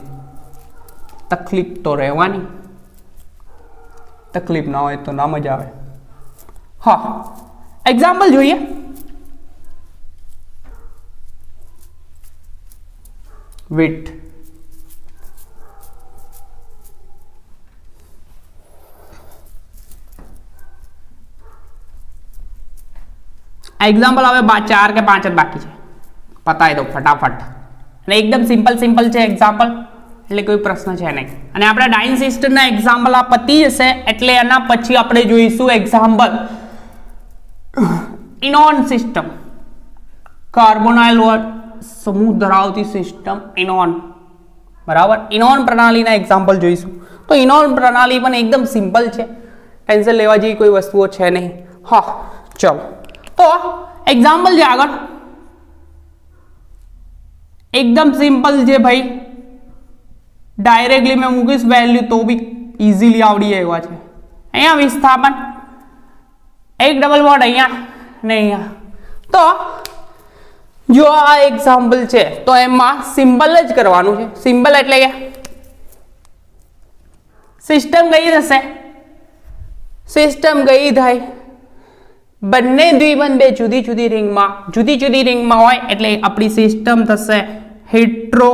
તકલીફ તો રહેવાની. તકલીફ ના હોય તો ના મજા આવે. હા, એક્ઝામ્પલ જોઈએ. વિટ. एग्जाम्पल હવે 4 કે 5 જ બાકી છે, પતાવી દો ફટાફટ. અને એકદમ સિમ્પલ છે એક્ઝામ્પલ, એટલે કોઈ પ્રશ્ન છે નહીં. અને આપણા ડાઇન સિસ્ટમના એક્ઝામ્પલ આ પતી જશે એટલે એના પછી આપણે જોઈશું એક્ઝામ્પલ ઇનોન સિસ્ટમ. કાર્બોનાઇલ સમૂહ ધરાવતી સિસ્ટમ ઇનોન. બરાબર, ઇનોન પ્રણાલીના એક્ઝામ્પલ જોઈશું. તો ઇનોન પ્રણાલી પણ એકદમ સિમ્પલ છે, ટેન્શન લેવા જેવી કોઈ વસ્તુઓ છે નહીં. હા ચલો, તો એક્ઝામ્પલ છે આગળ એકદમ સિમ્પલ છે ભાઈ. ડાયરેક્ટલી મેં મૂકીશ વેલ્યુ તો બી ઇઝીલી આવડી જાય એવા છે. અહીંયા વિસ્થાપન, એક ડબલ બોન્ડ અહીંયા ને અહીંયા. તો જો આ એક્ઝામ્પલ છે તો એમાં સિમ્પલ જ કરવાનું છે. સિમ્પલ એટલે કે સિસ્ટમ કઈ થશે? સિસ્ટમ કઈ થાય? બંને દ્વિબંધ બે જુદી જુદી રિંગમાં હોય એટલે આપણી સિસ્ટમ થશે હેટ્રો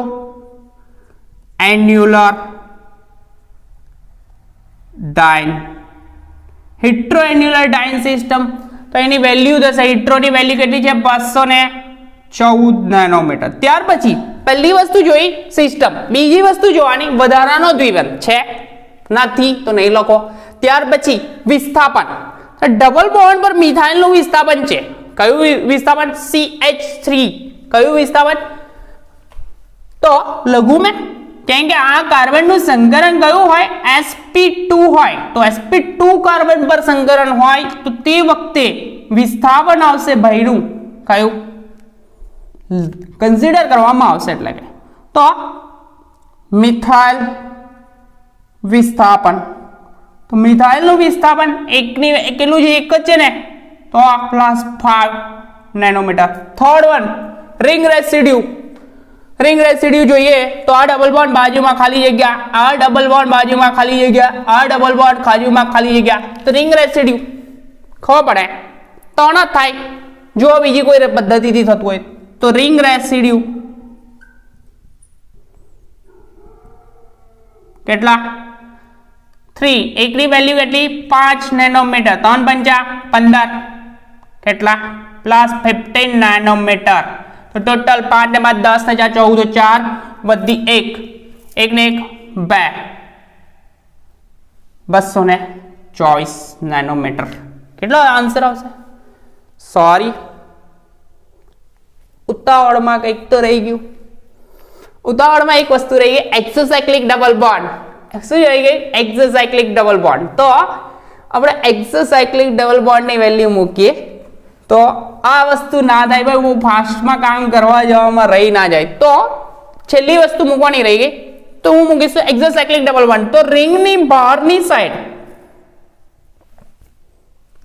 એન્યુલર ડાયન સિસ્ટમ. તો એની વેલ્યુ થશે, હેટ્રોની વેલ્યુ કેટલી છે? 214 નેનોમીટર. ત્યાર પછી પહેલી વસ્તુ જોઈ સિસ્ટમ, બીજી વસ્તુ જોવાની વધારાનો દ્વિબંધ છે નથી તો નહીં લખો. ત્યાર પછી વિસ્થાપન, ડબલ બોન્ડ પર મિથાઇલનું વિસ્થાપન છે. કયું વિસ્થાપન? CH3. કયું વિસ્થાપન? તો લઘુ મેં કેમ કે આ કાર્બનનું સંકરણ કયું હોય? sp2 હોય. તો sp2 કાર્બન પર સંકરણ હોય તો તે વખતે વિસ્થાપન આવશે ભયનું કયું? કન્સિડર કરવામાં આવશે એટલે કે તો મિથાઇલ વિસ્થાપન. તો મિથાઇલનું વિસ્થાપન એકની કેટલું છે? એક જ છે ને, તો +5 nanometre. Third one ring residue જોઈએ તો આ ડબલ બોન્ડ બાજુમાં ખાલી જગ્યા, આ ડબલ બોન્ડ બાજુમાં ખાલી જગ્યા, આ ડબલ બોન્ડ બાજુમાં ખાલી જગ્યા. તો રિંગ રેસિડ્યુ ખબર પડે તો ન થાય. જો બીજી કોઈ પદ્ધતિથી થતું હોય તો રિંગ રેસિડ્યુ કેટલા? 3. એકની વેલ્યુ કેટલી? 5 નેનોમીટર. 3 પંચા 15 કેટલા? +15 નેનોમીટર. તો ટોટલ 5 ને 5 10 ને 4 14 તો 4 વધી 1 ને 1 2 224 નેનોમીટર. કેટલો આન્સર આવશે? સોરી, ઉતાવળમાં કંઈક તો રહી ગયું. ઉતાવળમાં એક વસ્તુ રહી ગઈ, એક્સોસાયક્લિક ડબલ બોન્ડ. શું રહી ગઈ? એક્સોસાયક્લિક ડબલ બોન્ડ. તો આપણે એક્સોસાયક્લિક ડબલ બોન્ડની વેલ્યુ મૂકીએ તો આ વસ્તુ ના થાય ભાઈ, હું ફાસ્ટમાં કામ કરવા જવામાં રહી ના જાય. તો છેલ્લી વસ્તુ મૂકવાની રહી ગઈ તો હું મૂકીશું એક્સોસાયક્લિક ડબલ બોન્ડ. તો રિંગની બહારની સાઈડ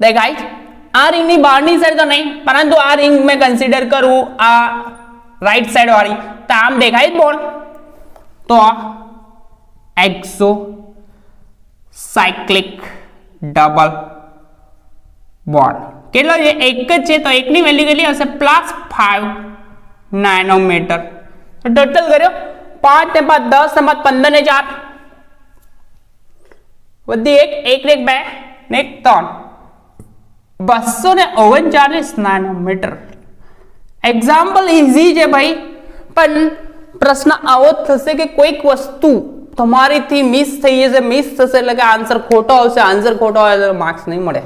દેખાય, આ રિંગની બહારની સાઈડ તો નહીં, પરંતુ આ રિંગ મેં કન્સિડર કરું આ રાઈટ સાઈડ વાળી, તો આમ દેખાય જ બોન્ડ. તો એક્સોસાયક્લિક ડબલ બોન્ડ કેટલો છે? એક જ છે તો એકની વેલ્યુ કેટલી હશે? +5 નેનોમીટર. તો ટોટલ કર્યો 5 ને 5 10 ને 5 15 ને 4 વધી 1 ને 2 ને 3 239 નેનોમીટર. એક્ઝામ્પલ ઈઝી છે ભાઈ, પણ પ્રશ્ન આવો જ થશે કે કોઈક વસ્તુ તમારીથી મિસ થઈ જશે, મિસ થશે એટલે કે આન્સર ખોટો આવશે. આન્સર ખોટો આવે તો માર્ક્સ નહીં મળે.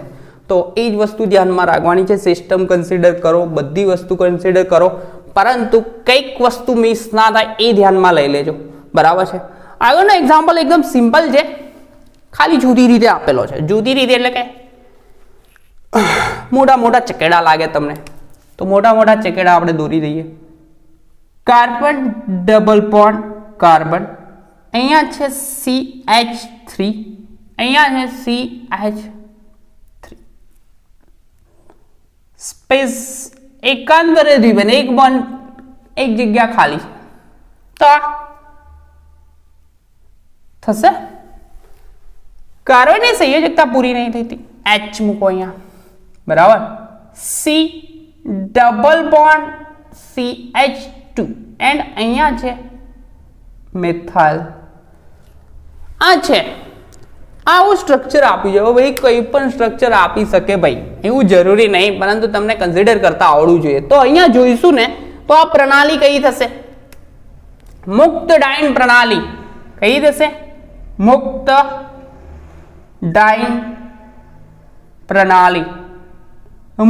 તો એ જ વસ્તુ ધ્યાનમાં રાખવાની છે. સિસ્ટમ કન્સિડર કરો, બધી વસ્તુ કન્સિડર કરો, પરંતુ કંઈક વસ્તુ મિસ ના થાય એ ધ્યાનમાં લઈ લેજો. બરાબર છે? આગળનો એક્ઝામ્પલ એકદમ સિમ્પલ છે, ખાલી જુદી રીતે આપેલો છે. જુદી રીતે એટલે કે મોટા મોટા ચકેડા લાગે તમને, તો મોટા મોટા ચકેડા આપણે દોરી દઈએ. કાર્બન ડબલ બોન્ડ કાર્બન, અહીંયા છે CH3, અહીંયા છે CH3. સ્પેસ એકાંતરે દ્વિબંધ, એક બોન્ડ એક જગ્યા ખાલી, તો થશે. કાર્બનની સંયોજકતા પૂરી નહીં થતી, H મૂકો અહીંયા. બરાબર? C double bond CH2 and અહીંયા છે મિથાઇલ. આ છે, આવું સ્ટ્રક્ચર આપી જાવ ભાઈ, કોઈ પણ સ્ટ્રક્ચર આપી શકે ભાઈ, એવું જરૂરી નહીં, પરંતુ તમને કન્સિડર કરતા આવડવું જોઈએ. તો અહીંયા જોઈશું ને તો આ પ્રણાલી કઈ થશે? મુક્ત ડાયન પ્રણાલી. કઈ થશે? મુક્ત ડાયન પ્રણાલી.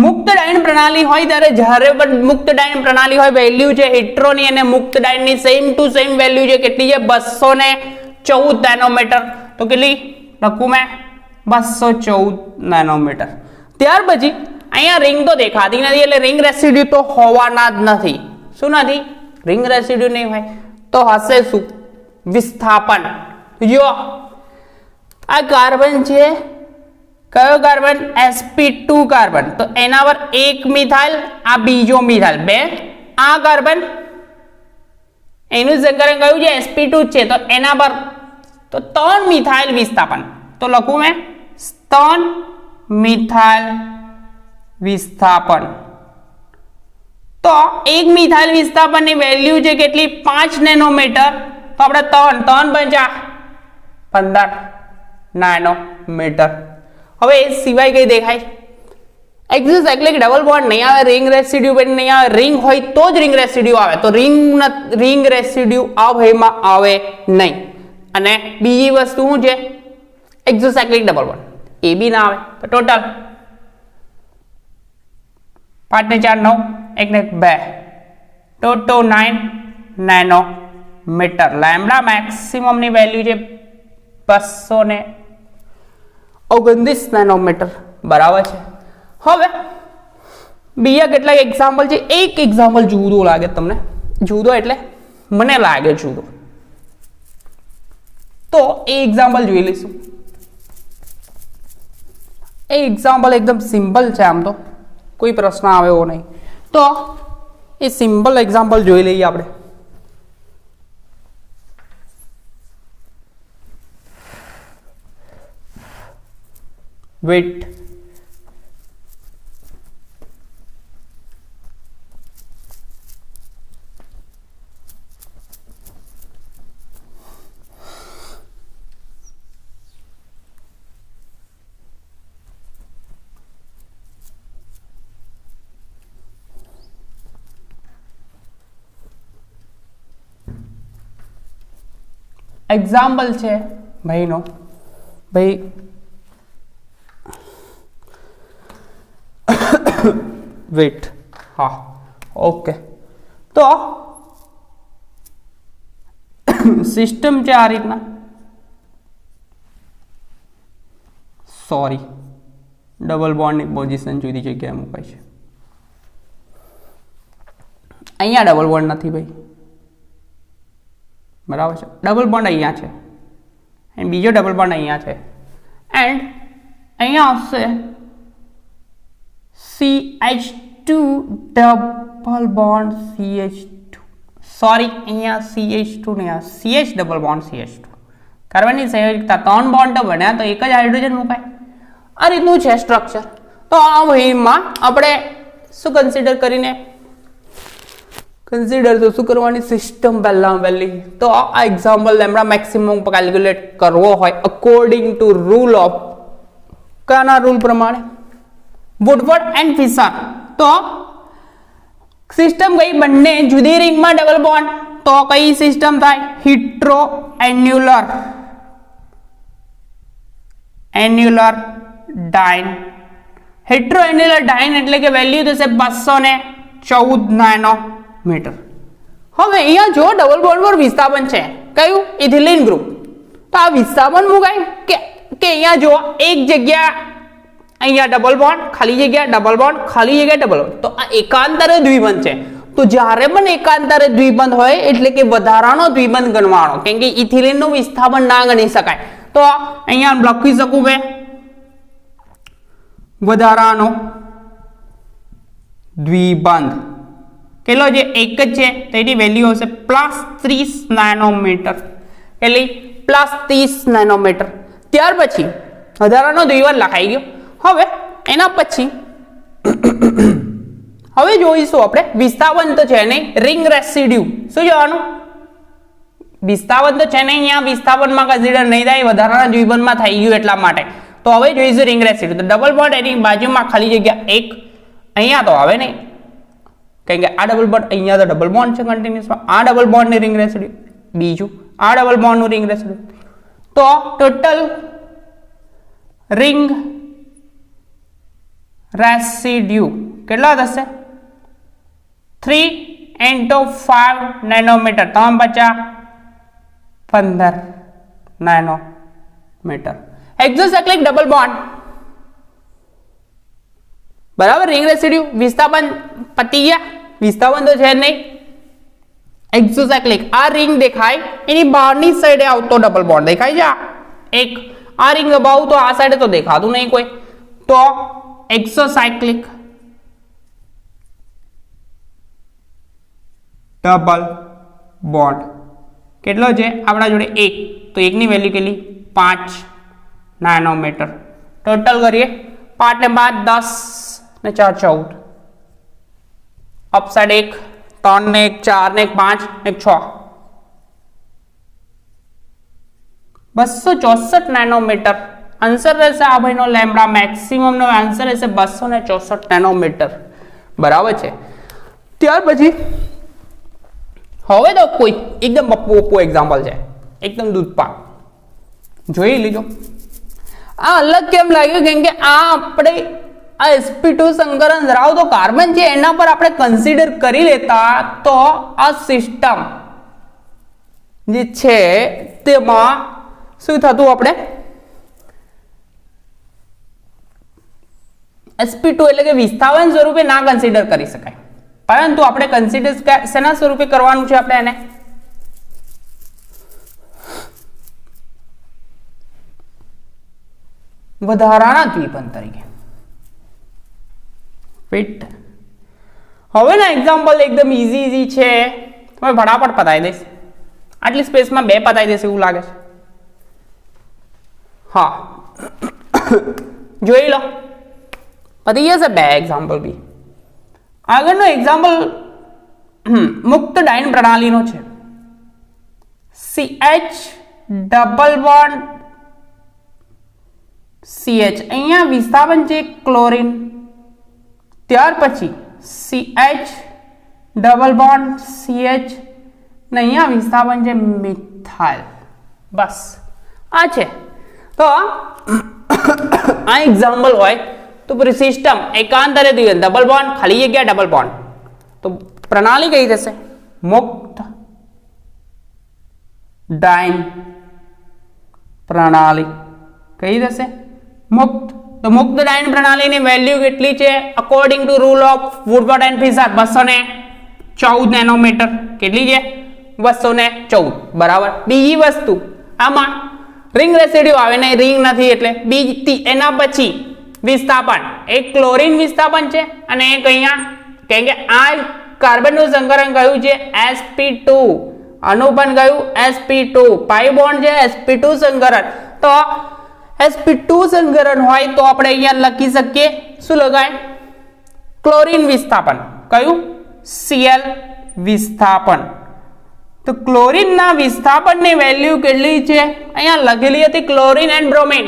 મુક્ત ડાયન પ્રણાલી હોય ત્યારે જ્યારે પણ મુક્ત ડાયન પ્રણાલી હોય, વેલ્યુ છે હેટ્રોની અને મુક્ત ડાયનની સેમ ટુ સેમ વેલ્યુ છે. કેટલી છે? 214 નેનોમીટર. તો કેટલી લખું મેં? 214 નેનોમીટર. ત્યાર પછી અહીંયા રિંગ તો દેખાતી નથી એટલે રિંગ રેસિડ્યુ તો હોવાના જ નથી. શું નથી? રિંગ રેસિડ્યુ નહીં હોય તો હશે શું? વિસ્થાપન. જો આ કાર્બન છે, કયો કાર્બન? sp2 carbon. તો એના પર એક મિથાઇલ, આ બીજો મિથાઇલ, બે. આ કાર્બન એનું સંકરણ કયું છે? sp2 છે, તો એના પર તો 3 મિથાઇલ વિસ્થાપન, તો લખું મેં 3 મિથાઇલ વિસ્થાપન. તો 1 મિથાઇલ વિસ્થાપનની વેલ્યુ છે કેટલી? 5 નેનોમીટર. તો આપણે 3 બચ્યા 15 નેનોમીટર. હવે એ સિવાય કઈ દેખાય? એક્સોસાયક્લિક ડબલ બોન્ડ નહીં આવે, રિંગ રેસિડ્યુ પણ નહીં આવે. રિંગ હોય તો જ રિંગ રેસિડ્યુ આવે, તો રિંગ રેસિડ્યુ આ ભાઈમાં આવે નહીં. અને બીજી વસ્તુ શું છે? એક્સોસાયક્લિક ડબલ બોન્ડ એ બી ના આવે. તો ટોટલ 5 ને 4 9, 1 ને 2, તો 9 નેનોમીટર. લેમ્બડા મેક્સિમમ ની વેલ્યુ છે 229 નેનોમીટર. બરાબર છે. હવે બીજા કેટલાક એક્ઝામ્પલ છે. એક એક્ઝામ્પલ જુદો લાગે તમને, જુદો એટલે મને લાગે જુદો, તો એ એક્ઝામ્પલ જોઈ લઈશું. એ એક્ઝામ્પલ એકદમ સિમ્પલ છે, આમ તો કોઈ પ્રશ્ન આવે એવો નહીં. તો એ સિમ્પલ એક્ઝામ્પલ જોઈ લઈએ આપણે. વેટ એક્ઝામ્પલ છે ભાઈનો, ભાઈ વેટ. હા, ઓકે. તો સિસ્ટમ છે આ રીતના. સોરી, ડબલ બોન્ડની પોઝિશન જુદી જગ્યાએ મુકાય છે. અહીંયા ડબલ બોન્ડ નથી ભાઈ, બરાબર છે. ડબલ બોન્ડ અહીંયા છે એન્ડ બીજો ડબલ બોન્ડ અહીંયા છે એન્ડ અહીંયા આવશે CH2 double bond CH2. Sorry, અહીંયા CH2 નહીં, આ CH double bond CH2. કાર્બનની સંયોજકતા 3 bond તો બન્યા તો એક જ હાઇડ્રોજન મુકાય. આ રીતનું છે સ્ટ્રક્ચર. તો આ વહીમાં આપણે શું કન્સિડર કરીને તો શું કરવાની? સિસ્ટમ પહેલી. તો આ એક્ઝામ્પલ લેમ્બડા મેક્સિમમ કેલ્ક્યુલેટ કરવો હોય અકોર્ડિંગ ટુ રૂલ ઓફ કયાના રૂલ પ્રમાણે? Woodward and Fisher. તો સિસ્ટમ કઈ? બંને જુદી રિંગમાં ડબલ બોન્ડ, તો કઈ સિસ્ટમ થાય? Heteroannular diene. Heteroannular diene એટલે કે વેલ્યુ થશે 214 નેનોમીટર. હવે અહીંયા જો ડબલ બોન્ડ પર વિસ્થાપન છે, કયું? Ethylene group. તો આ વિસ્થાપન મુકાય કે અહીંયા જો એક જગ્યા અહીંયા ડબલ બોન્ડ, ખાલી જગ્યા ડબલ બોન્ડ, ખાલી જગ્યા ડબલ બોન્ડ. તો આ એકાંતરે દ્વિબંધ છે. તો જ્યારે પણ એકાંતરે દ્વિબંધ હોય એટલે કે વધારાનો દ્વિબંધ ગણવાનો, કેમ કે ઇથિલિનનું વિસ્થાપન ના ગણી શકાય. તો અહીંયા લખી શકું મેં વધારાનો દ્વિબંધ કેટલો છે? એક જ છે, તો એની વેલ્યુ હશે +30 નેનોમીટર. એટલે +30 નેનોમીટર. ત્યાર પછી વધારાનો દ્વિબંધ લખાઈ ગયો. હવે એના પછી હવે જોઈશું આપણે વિસ્થાપન તો છે નહીં, રિંગ રેસિડ્યુ. શું જોવાનું? વિસ્થાપન તો છે નહીં, અહીંયા વિસ્થાપનમાં કન્સિડર નહીં થાય, વધારાના દ્વિબંધમાં થઈ ગયું એટલા માટે. તો હવે જોઈશું રિંગ રેસિડ્યુ. તો ડબલ બોન્ડ એની બાજુમાં ખાલી જગ્યા એક, અહીંયા તો આવે નહીં, કારણ કે આ ડબલ બોન્ડ અહીંયા તો ડબલ બોન્ડ છે કન્ટિન્યુઅસમાં. આ ડબલ બોન્ડની રિંગ રેસિડ્યુ, બીજું આ ડબલ બોન્ડનું રિંગ રેસિડ્યુ. તો ટોટલ રિંગ રેસિડ્યુ કેટલા થશે? 3 × 5 નેનોમીટર. 3 × 15 નેનોમીટર. એક્સોસાયક્લિક ડબલ બોન્ડ, બરાબર. રિંગ રેસિડ્યુ, વિસ્થાપન પતી ગયા, વિસ્થાપન તો છે નહીં. એક્સોસાયક્લિક, આ રિંગ દેખાય એની બહારની સાઈડે આવતો ડબલ બોન્ડ દેખાય છે. એક આ રિંગ દબાવું તો આ સાઈડે તો દેખાતું નહીં કોઈ. તો એક્સોસાયક્લિક ડબલ બોન્ડ કેટલો છે આપણા જોડે? 1. तो 1 ની વેલ્યુ કેટલી 5 નાનોમીટર ટોટલ કરીએ 5 ને 5 10 ને 4 14 अपसाइड 1 3 ने 1 4 ने 1 5 ने 6 264 नैनोमीटर आंसर રહેશે આ ભાઈનો લેમ્બડા મેક્સિમમ નો આન્સર રહેશે 264 નેનોમીટર બરાબર છે। ત્યાર પછી હવે તો કોઈ એકદમ બપ્પો એક્ઝામ્પલ છે એકદમ દૂધપાક જોઈ લીજો। આ અલગ કેમ લાગ્યું કેમ કે આ આપણે આ sp2 સંકરણ ધરાવતો કાર્બન છે એના પર આપણે કન્સિડર કરી લેતા તો આ સિસ્ટમ જે છે તેમાં શું થતું આપણે sp2 એટલે કે વિસ્થાપન સ્વરૂપે ના કન્સિડર કરી શકાય પરંતુ આપણે કન્સિડર શેના સ્વરૂપે કરવાનું છે આપણે એને વધારાના દ્વિબંધ તરીકે फिट હવે ના એક્ઝામ્પલ એકદમ ઈઝી છે તમે ફટાફટ પતાવી દઈશ આટલી સ્પેસમાં બે પતાવી દઈશ એવું લાગે છે હા જોઈ લો પતી જશે બે એક્ઝામ્પલ બી આગળનો એક્ઝામ્પલ મુક્ત ડાયન પ્રણાલીનો છે CH ડબલ બોન્ડ CH અહીંયા વિસ્થાપન છે ક્લોરીન ત્યાર પછી CH ડબલ બોન્ડ CH ને અહીંયા વિસ્થાપન છે મિથાઇલ બસ આ છે તો આ એક્ઝામ્પલ હોય તો પૂરી સિસ્ટમ એકાંતરે દ્વિબંધ ડબલ બોન્ડ ખાલી જગ્યા ડબલ બોન્ડ તો પ્રણાલી કઈ થશે મુક્ત ડાયન પ્રણાલી કઈ થશે મુક્ત તો મુક્ત ડાયન પ્રણાલીની વેલ્યુ કેટલી છે according to rule of Woodward and Fisher 214 nanometre કેટલી છે 214 બરાબર। બીજી વસ્તુ આમાં રિંગ રેસિડ્યુ આવે ને રિંગ નથી એટલે બીજી એના પછી વિસ્થાપન એક ક્લોરીન વિસ્થાપન છે અને એક અહીંયા કેમ કે આ કાર્બનનું સંકરણ કયું છે sp2 અનુબંધ કયું sp2 પાઈ બોન્ડ છે sp2 સંકરણ તો sp2 સંકરણ હોય તો આપણે અહીંયા લખી શકીએ શું લગાય ક્લોરીન વિસ્થાપન કયું Cl વિસ્થાપન તો ક્લોરીન ના વિસ્થાપનની વેલ્યુ કેટલી છે અહીંયા લખેલી હતી ક્લોરીન એન્ડ બ્રોમિન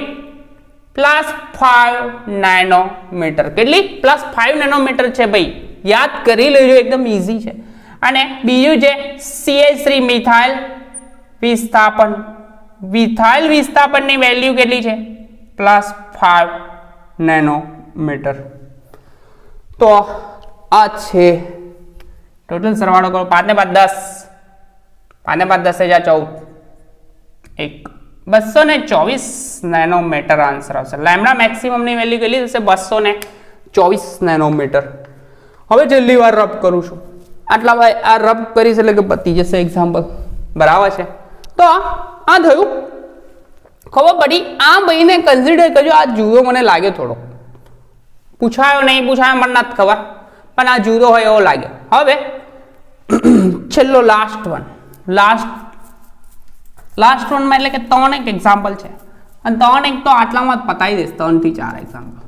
+5 નેનોમીટર કેટલી +5 નેનોમીટર છે ભાઈ યાદ કરી લેજો એકદમ ઈઝી છે અને બીજું છે CH3 મિથાઇલ વિસ્થાપન મિથાઇલ વિસ્થાપનની વેલ્યુ કેટલી છે +5 નેનોમીટર તો આ છે ટોટલ સરવાળો કરો 5 ને 5 10 5 ને 5 10 14 1 224 નેનોમીટર આન્સર આવશે લેમ્બડા મેક્સિમમ ની વેલ્યુ કેટલી થશે 224 નેનોમીટર। હવે છેલ્લી વાર રબ કરું છું આટલા ભાઈ આ રબ કરીશ એટલે કે પતી જશે એક્ઝામ્પલ બરાબર છે તો આ થયું ખબર પડી આ ભાઈને કન્સિડર કરજો આ જુદો મને લાગ્યો થોડો પૂછાયો નહીં પૂછાયો મને નથી ખબર પણ આ જુદો હોય એવો લાગ્યો। હવે છેલ્લો લાસ્ટ વન માં એટલે કે 3 એક એક્ઝામ્પલ છે અને 3 એક તો આટલામાં જ પતાવી દઈશ 3 થી 4 એક્ઝામ્પલ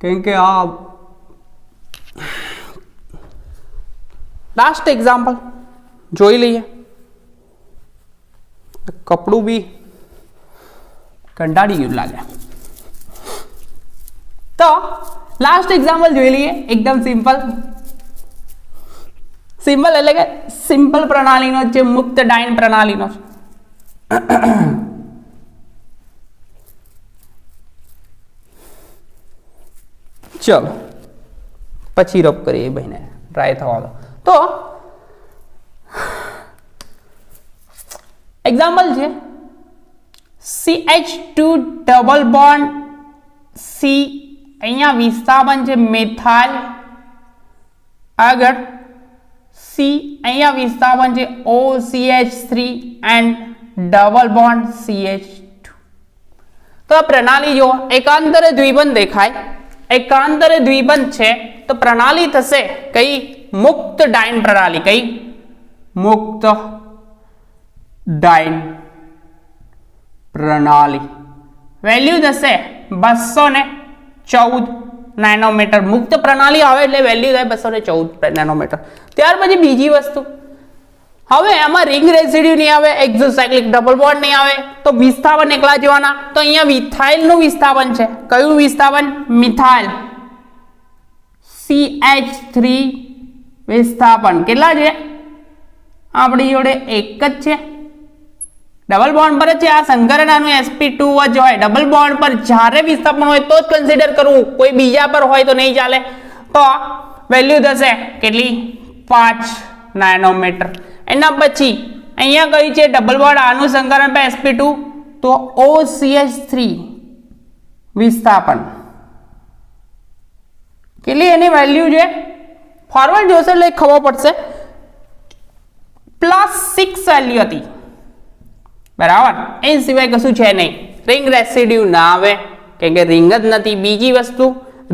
કેમ કે આ લાસ્ટ એક્ઝામ્પલ જોઈ લઈએ કપડું બી કંટાળી ગયું લાગે તો લાસ્ટ એક્ઝામ્પલ જોઈ લઈએ એકદમ સિમ્પલ એટલે કે સિમ્પલ પ્રણાલીનો છે મુક્ત ડાયન પ્રણાલીનો ચલો પછી રબ કરીએ ભાઈને ટ્રાય થવા દો તો એક્ઝામ્પલ છે CH2 ડબલ બોન્ડ C અહીંયા વિસ્થાપન છે મિથાઇલ આગળ C અહીંયા વિસ્થાપન છે OCH3 and double bond CH2 તો આ પ્રણાલી જો એકાંતરે દ્વિબંધ દેખાય એકાંતરે દ્વિબંધ છે તો પ્રણાલી થશે કઈ મુક્ત ડાયન પ્રણાલી કઈ મુક્ત ડાઇન પ્રણાલી વેલ્યુ થશે 214 નેનોમીટર મુક્ત પ્રણાલી આવે એટલે વેલ્યુ થાય 214 નેનોમીટર. ત્યાર પછી બીજી વસ્તુ, હવે આમાં રિંગ રેસિડ્યુ નહીં આવે, એક્ઝોસાયક્લિક ડબલ બોન્ડ નહીં આવે, તો વિસ્થાપન એકલા જોવાના. તો અહીંયા મિથાઇલ નું વિસ્થાપન છે. કયું વિસ્થાપન? મિથાઇલ CH3 વિસ્થાપન કેટલા છે? આપણી જોડે એક જ છે, ડબલ બોન્ડ પર જ છે. આ સંકરણાનું sp2 જ હોય. ડબલ બોન્ડ પર જ્યારે વિસ્થાપન હોય તો જ કન્સિડર કરવું, કોઈ બીજા પર હોય તો નહીં ચાલે. તો વેલ્યુ થશે કેટલી? 5 નેનોમીટર. એના પછી અહીંયા કઈ છે ડબલ બોન્ડ, આનું સંકરણ પર sp2, તો OCH3 વિસ્થાપન કેટલી એની વેલ્યુ છે? ફોરવર્ડ જોશે એટલે ખબર પડશે. +6 વેલ્યુ હતી, બરાબર. એ સિવાય કશું છે નહીં. રિંગ રેસિડ્યુ ના આવે કેમ કે રિંગ જ નથી. બીજી વસ્તુ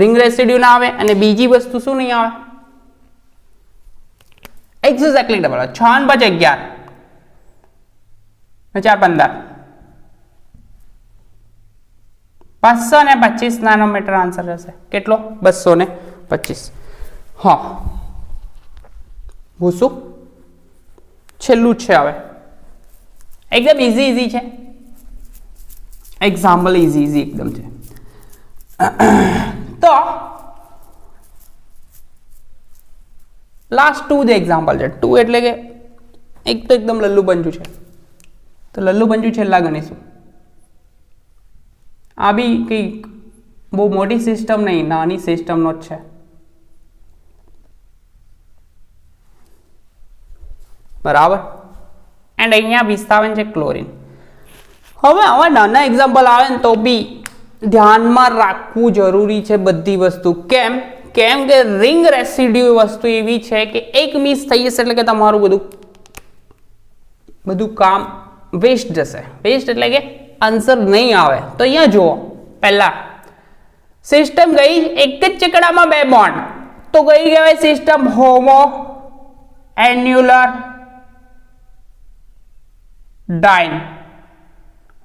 રિંગ રેસિડ્યુ ના આવે અને બીજી વસ્તુ શું નહીં આવે? એક્ઝોસાયક્લિક ડબલ બોન્ડ. 6 અને 5 11 4 15 525 નેનોમીટર આન્સર રહેશે. કેટલો? 225. હા, ભૂસું છેલ્લું છે. હવે એકદમ ઇઝી છે. એક્ઝામ્પલ ઇઝી એકદમ છે. તો લાસ્ટ 2 જ એક્ઝામ્પલ છે. 2 એટલે કે એક તો એકદમ લલ્લુ પંજુ છે, તો લલ્લુ પંજુ છેલ્લા ગણીશું. આ બી કઈ બહુ મોટી સિસ્ટમ નહીં, નાની સિસ્ટમનો જ છે, બરાબર. એન્ડ અહીંયા વિસ્થાપન છે ક્લોરીન. હવે આવા નાના એક્ઝામ્પલ આવે ને તો બી ધ્યાનમાં રાખવું જરૂરી છે બધી વસ્તુ. કેમ કે રિંગ રેસિડ્યુ વસ્તુ એવી છે કે એક મિસ થઈ જશે એટલે કે તમારું બધું કામ વેસ્ટ જશે. વેસ્ટ એટલે કે આન્સર નહીં આવે. તો અહીંયા જુઓ, પહેલા સિસ્ટમ ગઈ એક જ ચકડામાં 2 બોન્ડ, તો કઈ કહેવાય સિસ્ટમ? હોમો એન્યુલર ડાઇન.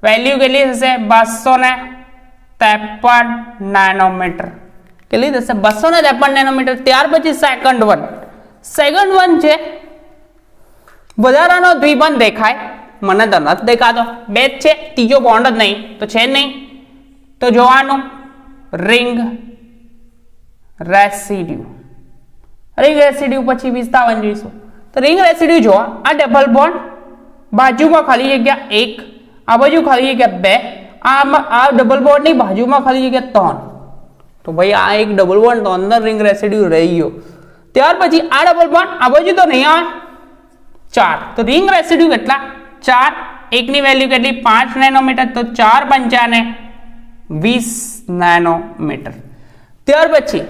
વેલ્યુ કેટલી થશે? 253 નેનોમીટર. કેટલી થશે? 253 નેનોમીટર. ત્યાર પછી સેકન્ડ વન છે, વધારાનો દ્વિબંધ દેખાય, મને તો નથી દેખાતો. 2 જ છે, ત્રીજો બોન્ડ જ નહીં, તો છે નહીં. તો જોવાનું રિંગ રેસિડ્યુ. રિંગ રેસિડ્યુ પછી વિસ્થાપન જોઈશું. તો રિંગ રેસિડ્યુ જો આ ડબલ બોન્ડ, બાજુમાં ખાલી જગ્યા 1, આ બાજુ ખાલી જગ્યા 2, આ ડબલ બોન્ડ ની બાજુમાં ખાલી જગ્યા 3. તો ભાઈ આ એક ડબલ બોન્ડ તો અંદર રિંગ રેસિડ્યુ રહી ગયો. ત્યાર પછી આ ડબલ બોન્ડ આ બાજુ તો નહીં આવે, 4. તો રિંગ રેસિડ્યુ કેટલા? 4. એકની વેલ્યુ કેટલી? 5 નેનોમીટર. તો 4 5 20 નેનોમીટર. ત્યાર પછી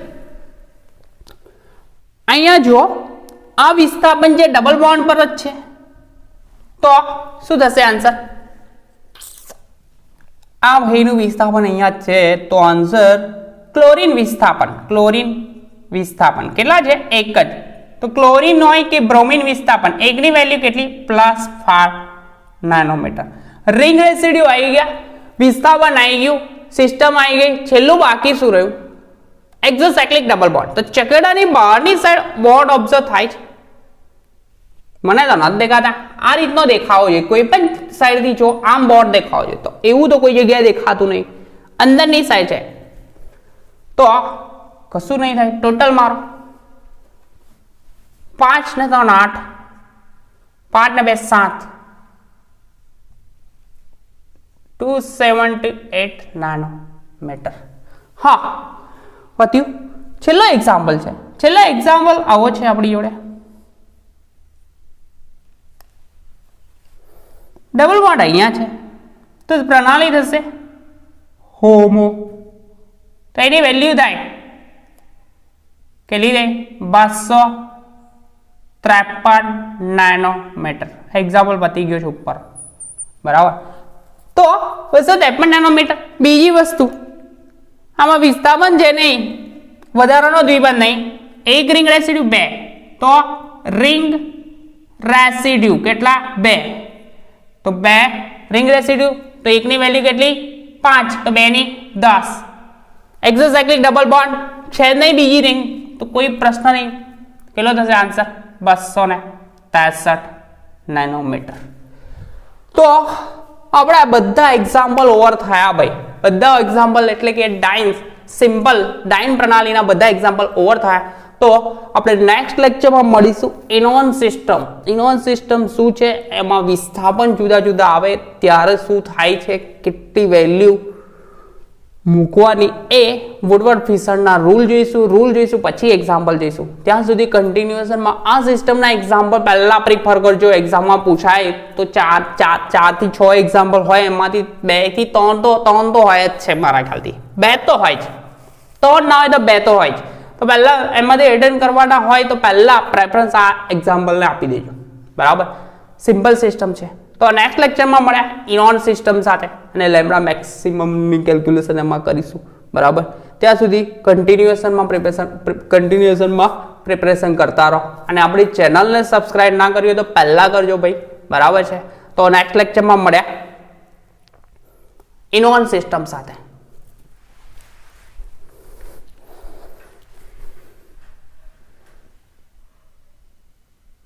અહીંયા જો આ વિસ્થાપન જે ડબલ બોન્ડ પર જ છે, તો શું થશે આન્સર? આ ભાઈનું વિસ્થાપન અહીંયા જ છે, તો આન્સર ક્લોરીન વિસ્થાપન કેટલા છે? 1 જ. તો ક્લોરીન હોય કે બ્રોમિન વિસ્થાપન, એકની વેલ્યુ કેટલી? +5 નેનોમીટર. રિંગ રેસિડ્યુ આવી ગયા, વિસ્થાપન આવી ગયું, સિસ્ટમ આવી ગઈ. છેલ્લું બાકી શું રહ્યું? એક્ઝોસાયક્લિક ડબલ બોન્ડ. તો ચકડાની બહારની સાઈડ બોન્ડ ઓબ્ઝર્વ થાય છે, મને તો નથી દેખાતા. આ રીતનો દેખાવો છે, કોઈ પણ સાઈડ થી જો આમ બોન્ડ દેખાવો છે, તો એવું તો કોઈ જગ્યાએ દેખાતું નહીં. અંદરની સાઈડ છે તો કશું નહીં થાય. ટોટલ મારો 5 ને 3 8, 5 ને 2 7, 278 નેનોમીટર. હા, પત્યું. છેલ્લો એક્ઝામ્પલ છે. છેલ્લો એક્ઝામ્પલ આવો છે આપણી જોડે. ડબલ બોન્ડ અહીંયા છે, તો પ્રણાલી થશે હોમો. તો એની વેલ્યુ થાય કેટલી? 253 નેનોમીટર. એક્ઝામ્પલ પતી ગયો છે ઉપર, બરાબર. તો 253 નેનોમીટર. બીજી વસ્તુ, આમાં વિસ્થાપન છે નહીં, વધારાનો દ્વિબંધ નહીં, એક રિંગ રેસિડ્યુ 2, તો રિંગ રેસિડ્યુ કેટલા 2 તો 2 રિંગ રેસિડ્યુ તો 1 ની વેલ્યુ કેટલી 5 તો 2 ની 10 એક્સોસાયક્લિક ડબલ બોન્ડ છે નહીં બીજી રિંગ તો કોઈ પ્રશ્ન નહીં કેટલો થશે આન્સર 263 નેનોમીટર તો આપણે બધા એક્ઝામ્પલ ઓવર થયા ભાઈ બધા એક્ઝામ્પલ એટલે કે ડાઇન સિમ્પલ ડાઇન પ્રણાલીના બધા એક્ઝામ્પલ ઓવર થયા તો આપણે નેક્સ્ટ લેક્ચરમાં મળીશું ઇનોન સિસ્ટમ શું છે એમાં વિસ્થાપન જુદા જુદા આવે ત્યારે શું થાય છે કેટલી વેલ્યુ મૂકવાની એ વુડવર્ડ ફિશરના રૂલ જોઈશું પછી એક્ઝામ્પલ જોઈશું ત્યાં સુધી કન્ટિન્યુએશનમાં આ સિસ્ટમના એક્ઝામ્પલ પહેલા પ્રિફર કરજો એક્ઝામમાં પૂછાય તો 4 થી 6 એક્ઝામ્પલ હોય એમાંથી 2 થી 3 તો હોય જ છે મારા ખ્યાલથી 2 તો હોય જ 3 ના હોય તો 2 તો હોય જ તો પહેલા એમાંથી એટેન્ડ કરવાના હોય તો પહેલા પ્રેફરન્સ આ એક્ઝામ્પલને આપી દેજો બરાબર સિમ્પલ સિસ્ટમ છે તો નેક્સ્ટ લેક્ચરમાં મળ્યા ઇનોન સિસ્ટમ સાથે અને લેમ્બડા મેક્સિમમની કેલ્ક્યુલેશન એમાં કરીશું બરાબર ત્યાં સુધી કન્ટિન્યુએશનમાં પ્રિપેરેશન કરતા રહો અને આપણી ચેનલને સબસ્ક્રાઇબ ના કરી હોય તો પહેલા કરજો ભાઈ બરાબર છે તો નેક્સ્ટ લેક્ચરમાં મળ્યા ઇનોન સિસ્ટમ સાથે